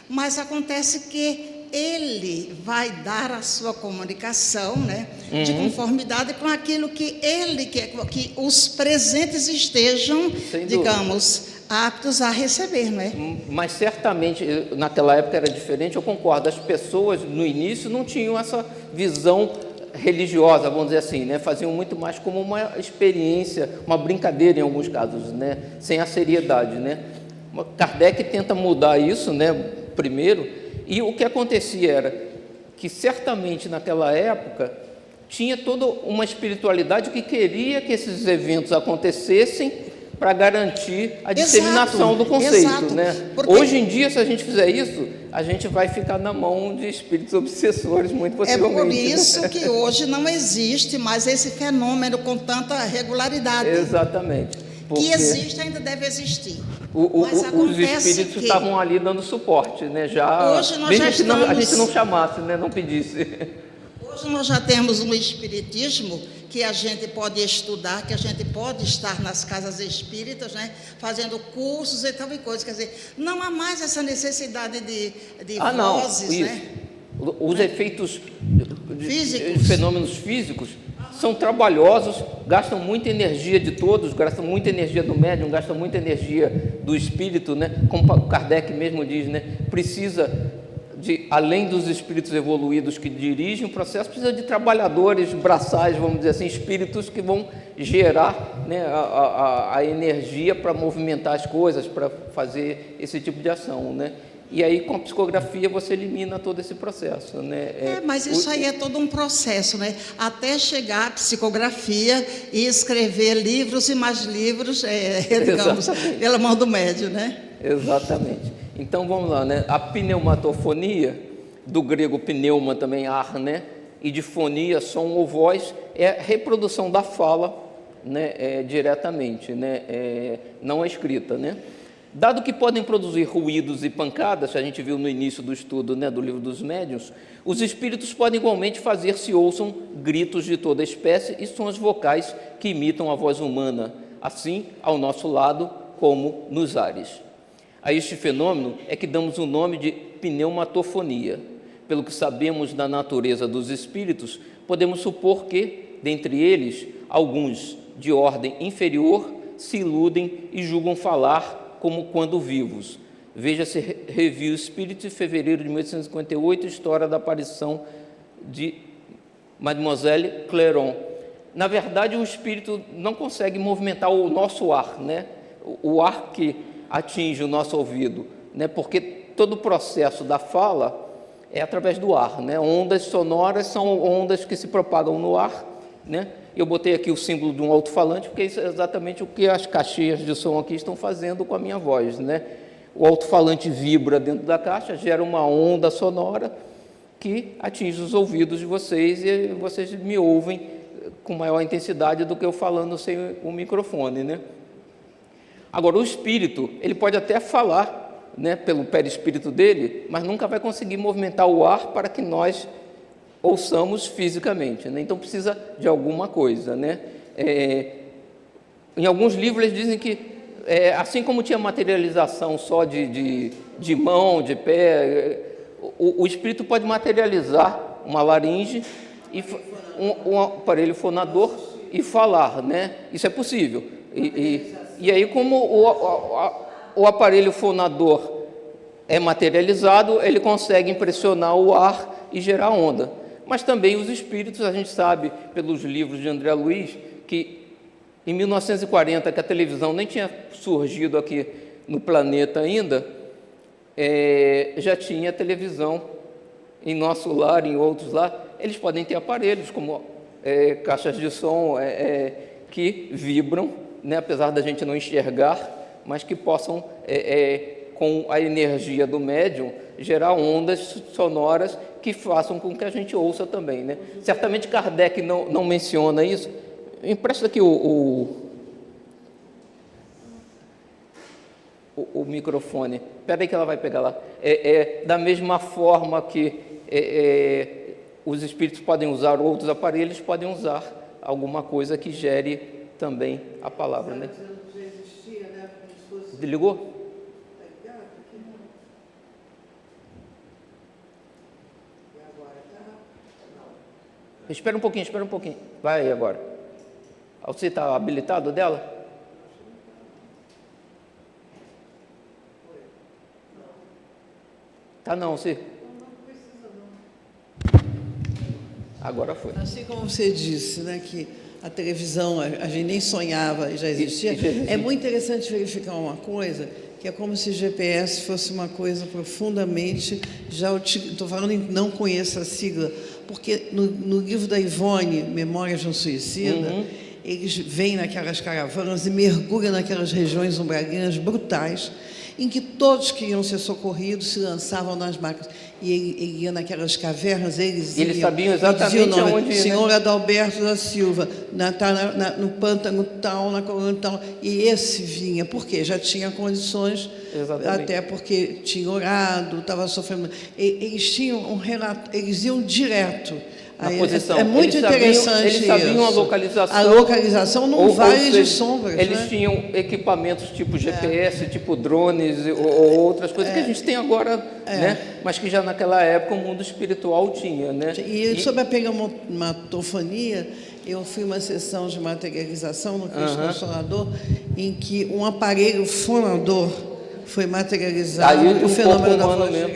mas acontece que ele vai dar a sua comunicação, né, de conformidade com aquilo que ele quer, que os presentes estejam, digamos, aptos a receber, não é? Mas certamente, naquela época era diferente, eu concordo. As pessoas, no início, não tinham essa visão religiosa, vamos dizer assim, né? Faziam muito mais como uma experiência, uma brincadeira em alguns casos, né? Sem a seriedade, né? Kardec tenta mudar isso, né? Primeiro, e o que acontecia era que certamente naquela época tinha toda uma espiritualidade que queria que esses eventos acontecessem para garantir a disseminação do conceito, né? Hoje em dia, se a gente fizer isso, a gente vai ficar na mão de espíritos obsessores, muito possivelmente. É por isso que hoje não existe mais esse fenômeno com tanta regularidade. Exatamente. Que existe, ainda deve existir. Os espíritos estavam ali dando suporte, né? Já, hoje nós mesmo já que estamos... a gente não chamasse, né? Não pedisse. Hoje nós já temos um espiritismo que a gente pode estudar, que a gente pode estar nas casas espíritas, né, fazendo cursos e tal e coisa. Quer dizer, não há mais essa necessidade de vozes, né? Os efeitos físicos, fenômenos físicos são trabalhosos, gastam muita energia de todos, gastam muita energia do médium, gastam muita energia do espírito, né? Como Kardec mesmo diz, né? Precisa além dos espíritos evoluídos que dirigem o processo, precisa de trabalhadores braçais, vamos dizer assim, espíritos que vão gerar, né, a energia para movimentar as coisas, para fazer esse tipo de ação, né? E aí, com a psicografia, você elimina todo esse processo, né? Mas isso aí é todo um processo, né? Até chegar à psicografia e escrever livros e mais livros, digamos, pela mão do médium, né? Exatamente. Então, vamos lá, né? A pneumatofonia, do grego pneuma também ar, né? E de fonia, som ou voz, é a reprodução da fala, né? Diretamente, né? Não é escrita, né? Dado que podem produzir ruídos e pancadas, que a gente viu no início do estudo, né, do livro dos médiuns, os espíritos podem igualmente fazer-se ouçam gritos de toda espécie e sons vocais que imitam a voz humana, assim ao nosso lado como nos ares. A este fenômeno é que damos o nome de pneumatofonia. Pelo que sabemos da natureza dos espíritos, podemos supor que, dentre eles, alguns de ordem inferior se iludem e julgam falar como quando vivos. Veja-se Review Espírito, de fevereiro de 1858, história da aparição de Mademoiselle Clairon. Na verdade, o espírito não consegue movimentar o nosso ar, né? O ar que atinge o nosso ouvido, né? Porque todo o processo da fala é através do ar, né? Ondas sonoras são ondas que se propagam no ar, né? Eu botei aqui o símbolo de um alto-falante, porque isso é exatamente o que as caixinhas de som aqui estão fazendo com a minha voz, né? O alto-falante vibra dentro da caixa, gera uma onda sonora que atinge os ouvidos de vocês e vocês me ouvem com maior intensidade do que eu falando sem o microfone, né? Agora, o espírito, ele pode até falar, né, pelo perispírito dele, mas nunca vai conseguir movimentar o ar para que nós ouçamos fisicamente, né? Então precisa de alguma coisa, né? Em alguns livros eles dizem que assim como tinha materialização só de mão, de pé, o espírito pode materializar uma laringe e um aparelho fonador e falar, né? Isso é possível. E aí, como o aparelho fonador é materializado, ele consegue impressionar o ar e gerar onda. Mas também os espíritos, a gente sabe pelos livros de André Luiz, que em 1940, que a televisão nem tinha surgido aqui no planeta ainda, já tinha televisão em nosso lar, em outros lá. Eles podem ter aparelhos como caixas de som que vibram, né, apesar da gente não enxergar, mas que possam, com a energia do médium, gerar ondas sonoras que façam com que a gente ouça também, né? Certamente Kardec não menciona isso. Empresta aqui o microfone. Espera aí que ela vai pegar lá. Da mesma forma que os espíritos podem usar outros aparelhos, podem usar alguma coisa que gere também a palavra, né? Desligou? Espera um pouquinho, espera um pouquinho. Vai aí agora. Você está habilitado dela? Tá não, você. Agora foi. Assim como você disse, né, que a televisão a gente nem sonhava e já existia, é muito interessante verificar uma coisa, que é como se GPS fosse uma coisa profundamente, estou falando em não conheço a sigla, porque no livro da Ivone, Memórias de um Suicida, eles vêm naquelas caravanas e mergulham naquelas regiões umbralinas brutais, em que todos que iam ser socorridos se lançavam nas máquinas. E ele ia naquelas cavernas, eles sabiam exatamente aonde ir, Senhor Adalberto da Silva, no pântano tal, na coluna tal. E esse vinha, porque já tinha condições, exatamente. Até porque tinha orado, estava sofrendo. Eles tinham um relato, eles iam direto. Na posição. É muito interessante eles sabiam isso. a localização. A localização num vale de sombras. Eles né? tinham equipamentos tipo GPS, tipo drones ou outras coisas que a gente tem agora, né? Mas que já naquela época o mundo espiritual tinha. Né? E sobre a pegamatofonia, eu fui uma sessão de materialização no Cristo Consolador, em que um aparelho fonador foi materializado. Aí o fenômeno da voz mesmo.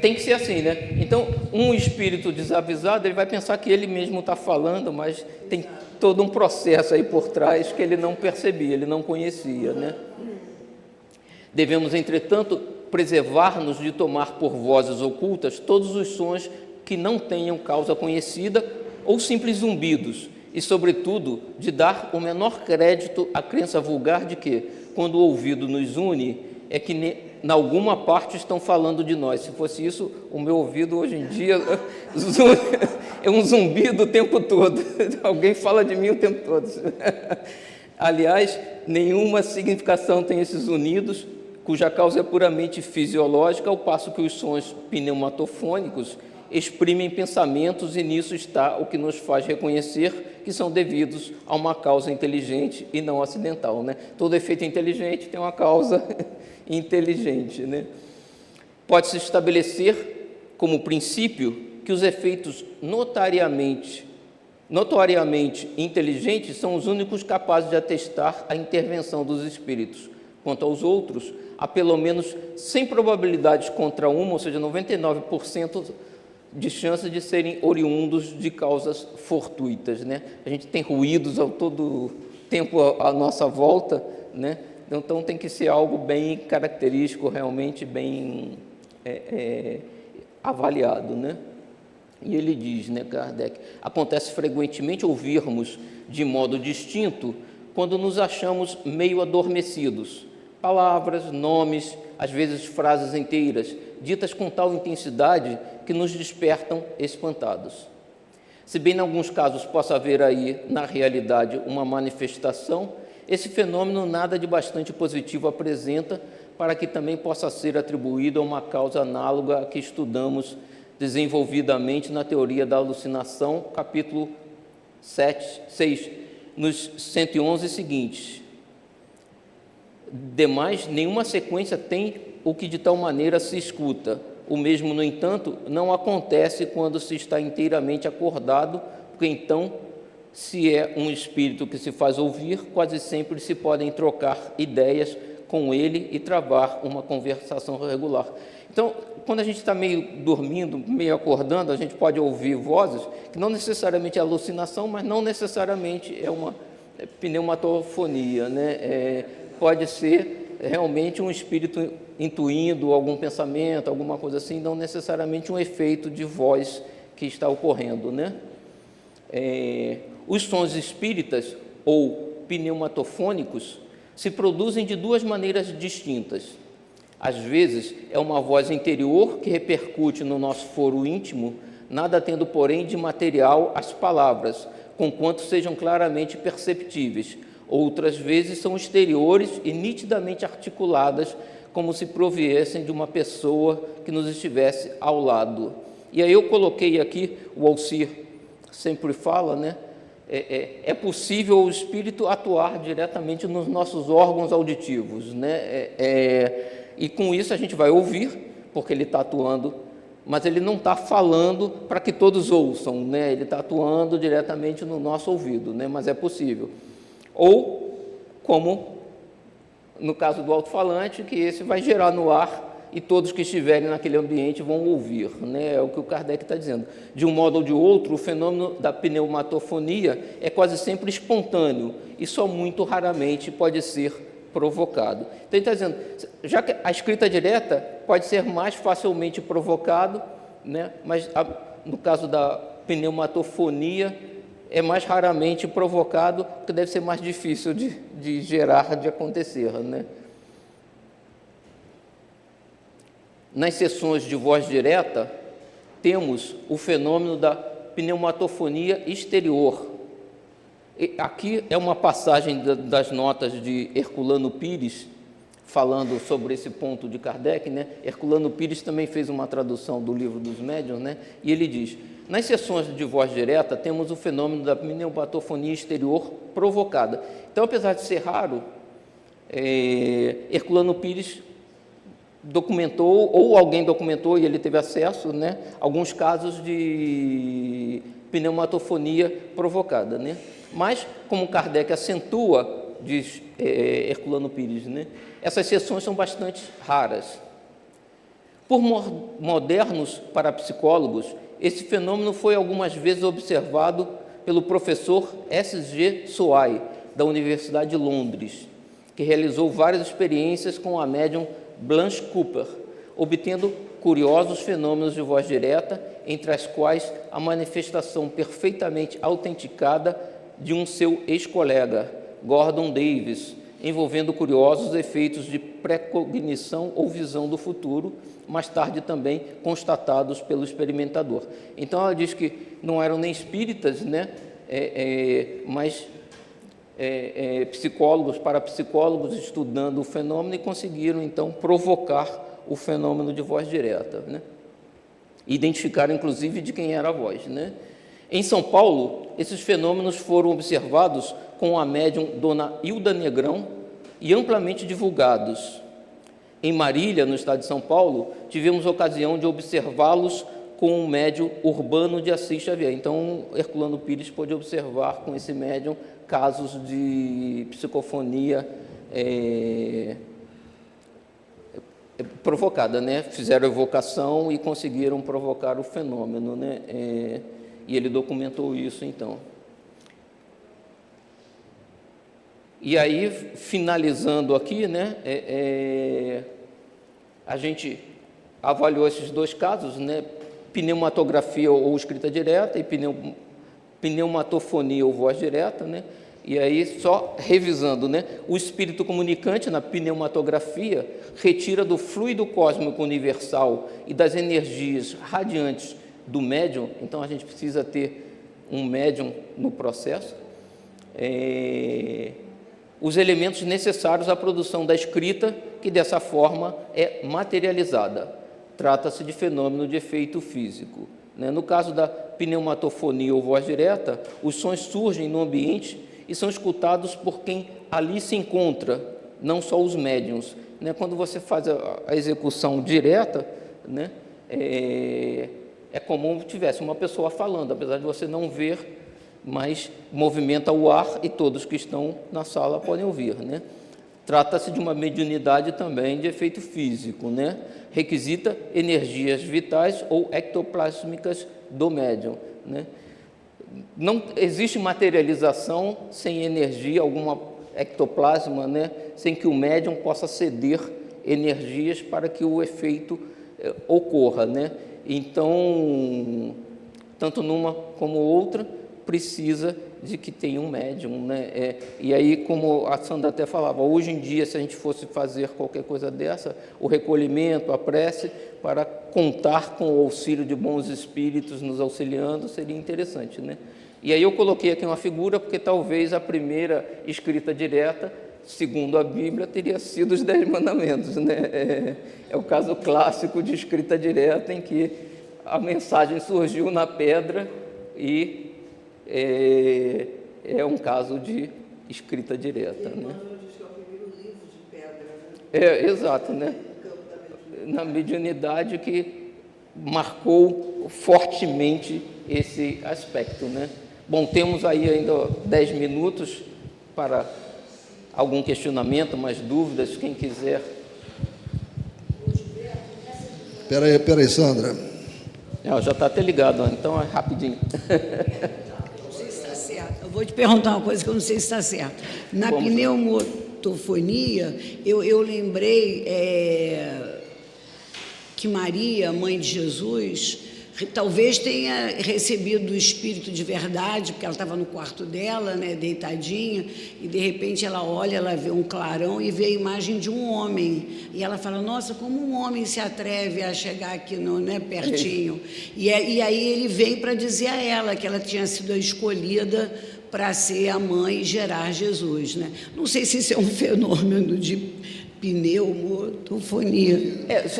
Tem que ser assim, né? Então, um espírito desavisado, ele vai pensar que ele mesmo está falando, mas tem todo um processo aí por trás que ele não percebia, ele não conhecia, né? Devemos, entretanto, preservar-nos de tomar por vozes ocultas todos os sons que não tenham causa conhecida ou simples zumbidos, e, sobretudo, de dar o menor crédito à crença vulgar de que, quando o ouvido nos une, é que em alguma parte estão falando de nós. Se fosse isso, o meu ouvido hoje em dia é um zumbido o tempo todo. Alguém fala de mim o tempo todo. Aliás, nenhuma significação tem esses unidos, cuja causa é puramente fisiológica, ao passo que os sons pneumatofônicos exprimem pensamentos, e nisso está o que nos faz reconhecer que são devidos a uma causa inteligente e não acidental, né? Todo efeito inteligente tem uma causa inteligente, né? Pode-se estabelecer como princípio que os efeitos notoriamente inteligentes são os únicos capazes de atestar a intervenção dos espíritos. Quanto aos outros, há pelo menos 100 probabilidades contra uma, ou seja, 99% de chance de serem oriundos de causas fortuitas, né? A gente tem ruídos ao todo tempo à nossa volta, né? Então tem que ser algo bem característico, realmente bem avaliado, né? E ele diz, né, Kardec, acontece frequentemente ouvirmos de modo distinto quando nos achamos meio adormecidos. Palavras, nomes, às vezes frases inteiras, ditas com tal intensidade que nos despertam espantados. Se bem em alguns casos possa haver aí, na realidade, uma manifestação, esse fenômeno nada de bastante positivo apresenta para que também possa ser atribuído a uma causa análoga a que estudamos desenvolvidamente na teoria da alucinação, capítulo 6, nos 111 seguintes. Demais, nenhuma sequência tem o que de tal maneira se escuta. O mesmo, no entanto, não acontece quando se está inteiramente acordado, porque então, se é um espírito que se faz ouvir, quase sempre se podem trocar ideias com ele e travar uma conversação regular. Então, quando a gente está meio dormindo, meio acordando, a gente pode ouvir vozes, que não necessariamente é alucinação, mas não necessariamente é uma pneumatofonia, né? Pode ser realmente um espírito intuindo algum pensamento, alguma coisa assim, não necessariamente um efeito de voz que está ocorrendo, né? Os sons espíritas ou pneumatofônicos se produzem de duas maneiras distintas. Às vezes é uma voz interior que repercute no nosso foro íntimo, nada tendo, porém, de material as palavras, conquanto sejam claramente perceptíveis. Outras vezes são exteriores e nitidamente articuladas, como se proviessem de uma pessoa que nos estivesse ao lado. E aí eu coloquei aqui, o Alcir sempre fala, né? É possível o espírito atuar diretamente nos nossos órgãos auditivos, né? E com isso a gente vai ouvir, porque ele está atuando, mas ele não está falando para que todos ouçam, né? Ele está atuando diretamente no nosso ouvido, né? Mas é possível. Ou, como no caso do alto-falante, que esse vai gerar no ar e todos que estiverem naquele ambiente vão ouvir, né? É o que o Kardec está dizendo. De um modo ou de outro, o fenômeno da pneumatofonia é quase sempre espontâneo e só muito raramente pode ser provocado. Então, ele está dizendo, já que a escrita direta pode ser mais facilmente provocado, né? Mas no caso da pneumatofonia é mais raramente provocado, porque deve ser mais difícil de gerar, de acontecer, né? Nas sessões de voz direta, temos o fenômeno da pneumatofonia exterior. E aqui é uma passagem das notas de Herculano Pires, falando sobre esse ponto de Kardec, né? Herculano Pires também fez uma tradução do Livro dos Médiuns, né? E ele diz: nas sessões de voz direta, temos o fenômeno da pneumatofonia exterior provocada. Então, apesar de ser raro, Herculano Pires documentou, ou alguém documentou e ele teve acesso, né, alguns casos de pneumatofonia provocada, né? Mas, como Kardec acentua, diz Herculano Pires, né, essas sessões são bastante raras. Por modernos parapsicólogos, esse fenômeno foi algumas vezes observado pelo professor S.G. Soai, da Universidade de Londres, que realizou várias experiências com a médium Blanche Cooper, obtendo curiosos fenômenos de voz direta, entre as quais a manifestação perfeitamente autenticada de um seu ex-colega, Gordon Davis, envolvendo curiosos efeitos de precognição ou visão do futuro, mais tarde também constatados pelo experimentador. Então, ela diz que não eram nem espíritas, né, mas psicólogos, parapsicólogos estudando o fenômeno e conseguiram, então, provocar o fenômeno de voz direta, né? Identificaram, inclusive, de quem era a voz, né? Em São Paulo, esses fenômenos foram observados com a médium Dona Hilda Negrão e amplamente divulgados. Em Marília, no estado de São Paulo, tivemos ocasião de observá-los com o médium Urbano de Assis Xavier. Então, Herculano Pires pôde observar com esse médium casos de psicofonia provocada, né? Fizeram evocação e conseguiram provocar o fenômeno, né? E ele documentou isso, então. E aí, finalizando aqui, né? A gente avaliou esses dois casos, né? Pneumatografia ou escrita direta e pneumatofonia ou voz direta, né? E aí, só revisando, né? O espírito comunicante, na pneumatografia, retira do fluido cósmico universal e das energias radiantes do médium. Então, a gente precisa ter um médium no processo, os elementos necessários à produção da escrita, que dessa forma é materializada. Trata-se de fenômeno de efeito físico, né? No caso da pneumatofonia ou voz direta, os sons surgem no ambiente e são escutados por quem ali se encontra, não só os médiuns, né? Quando você faz a execução direta, né, é comum que tivesse uma pessoa falando, apesar de você não ver, mas movimenta o ar e todos que estão na sala podem ouvir, né? Trata-se de uma mediunidade também de efeito físico, né? Requisita energias vitais ou ectoplásmicas do médium, né? Não existe materialização sem energia, alguma ectoplasma, né? Sem que o médium possa ceder energias para que o efeito ocorra, né? Então, tanto numa como outra, precisa de que tenha um médium, né? E aí, como a Sandra até falava, hoje em dia, se a gente fosse fazer qualquer coisa dessa, o recolhimento, a prece, para contar com o auxílio de bons espíritos nos auxiliando, seria interessante, né? E aí eu coloquei aqui uma figura, porque talvez a primeira escrita direta, segundo a Bíblia, teria sido os 10 mandamentos, né? É o caso clássico de escrita direta, em que a mensagem surgiu na pedra e é um caso de escrita direta, né? Diz que é o primeiro livro de pedra, né? Exato, né? Na mediunidade que marcou fortemente esse aspecto, né? Bom, temos aí ainda 10 minutos para algum questionamento, mais dúvidas, quem quiser. Espera aí, Sandra. Já está até ligado, então é rapidinho. Não sei se está certo. Eu vou te perguntar uma coisa que eu não sei se está certo. Na pneumotofonia, eu lembrei que Maria, mãe de Jesus, talvez tenha recebido o Espírito de verdade, porque ela estava no quarto dela, né, deitadinha, e de repente ela olha, ela vê um clarão e vê a imagem de um homem. E ela fala, nossa, como um homem se atreve a chegar aqui pertinho? E aí ele vem para dizer a ela que ela tinha sido a escolhida para ser a mãe e gerar Jesus, né? Não sei se isso é um fenômeno de pneumotofonia.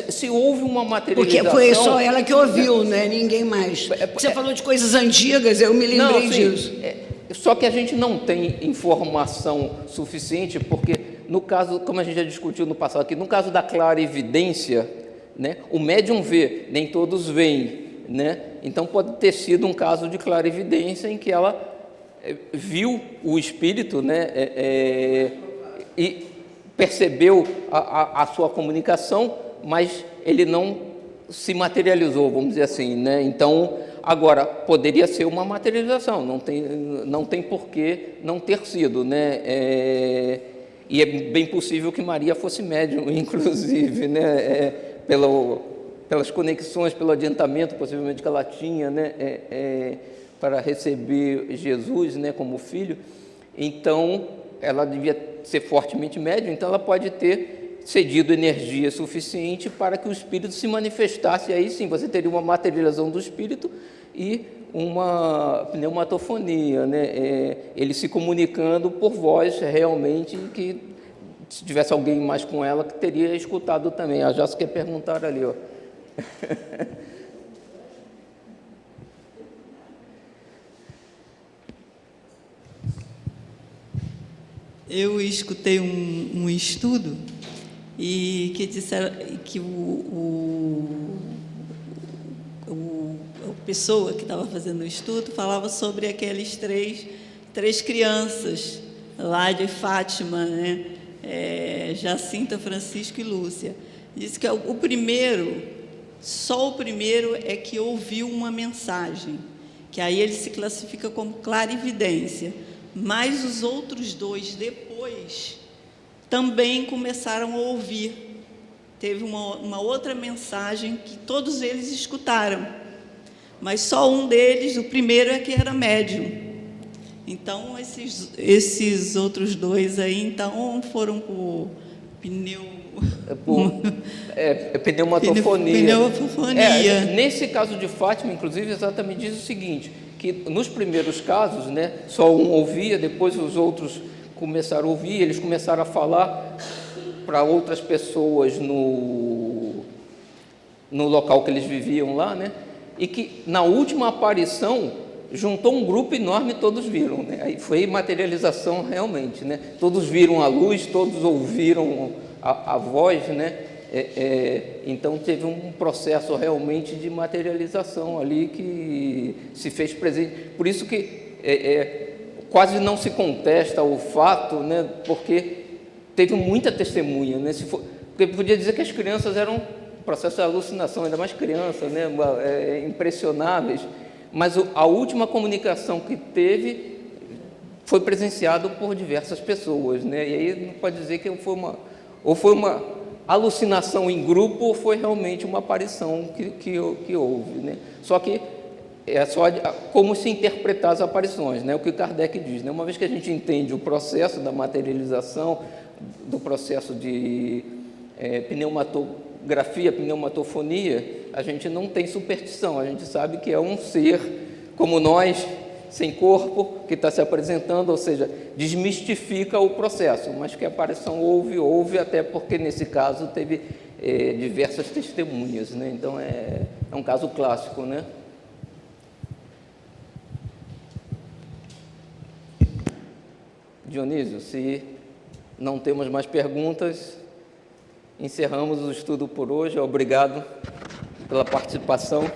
Se houve uma materialização... Porque foi só ela que ouviu, né? Ninguém mais. Você falou de coisas antigas, eu me lembrei disso. Só que a gente não tem informação suficiente, porque no caso, como a gente já discutiu no passado aqui, no caso da clarividência, né, o médium vê, nem todos veem, né? Então pode ter sido um caso de clarividência em que ela viu o espírito, né, e percebeu a sua comunicação, mas ele não se materializou, vamos dizer assim, né? Então, agora, poderia ser uma materialização, não tem por que não ter sido, né? E é bem possível que Maria fosse médium, inclusive, né? Pelas conexões, pelo adiantamento, possivelmente, que ela tinha, né? Para receber Jesus, né, como filho. Então, ela devia ser fortemente médium, então ela pode ter cedido energia suficiente para que o espírito se manifestasse. Aí sim, você teria uma materialização do espírito e uma pneumatofonia, né? Ele se comunicando por voz realmente, que se tivesse alguém mais com ela, que teria escutado também. A Jéssica quer perguntar ali, ó. Eu escutei um estudo e que disseram que a pessoa que estava fazendo o estudo falava sobre aqueles três crianças lá de Fátima, né? Jacinta, Francisco e Lúcia. Disse que só o primeiro é que ouviu uma mensagem, que aí ele se classifica como clarividência. Mas os outros dois, depois, também começaram a ouvir. Teve uma outra mensagem que todos eles escutaram. Mas só um deles, o primeiro, é que era médium. Então, esses outros dois aí, então, foram por pneumatofonia. Pneumatofonia. Nesse caso de Fátima, inclusive, exatamente diz o seguinte, que nos primeiros casos, né, só um ouvia, depois os outros começaram a ouvir, eles começaram a falar para outras pessoas no local que eles viviam lá, né, e que na última aparição juntou um grupo enorme e todos viram, né, aí foi materialização realmente, né, todos viram a luz, todos ouviram a voz, né, então teve um processo realmente de materialização ali que se fez presente. Por isso que quase não se contesta o fato, né, porque teve muita testemunha, né, porque podia dizer que as crianças eram um processo de alucinação, ainda mais crianças, né, impressionáveis, mas a última comunicação que teve foi presenciado por diversas pessoas, né, e aí não pode dizer que foi uma alucinação em grupo ou foi realmente uma aparição que houve, né? Só que é só como se interpretar as aparições, né? O que Kardec diz, né? Uma vez que a gente entende o processo da materialização, do processo de pneumatografia, pneumatofonia, a gente não tem superstição, a gente sabe que é um ser como nós, sem corpo, que está se apresentando, ou seja, desmistifica o processo, mas que a aparição houve, até porque nesse caso teve diversas testemunhas, né? Então é um caso clássico, né? Dionísio, se não temos mais perguntas, encerramos o estudo por hoje. Obrigado. pela participação.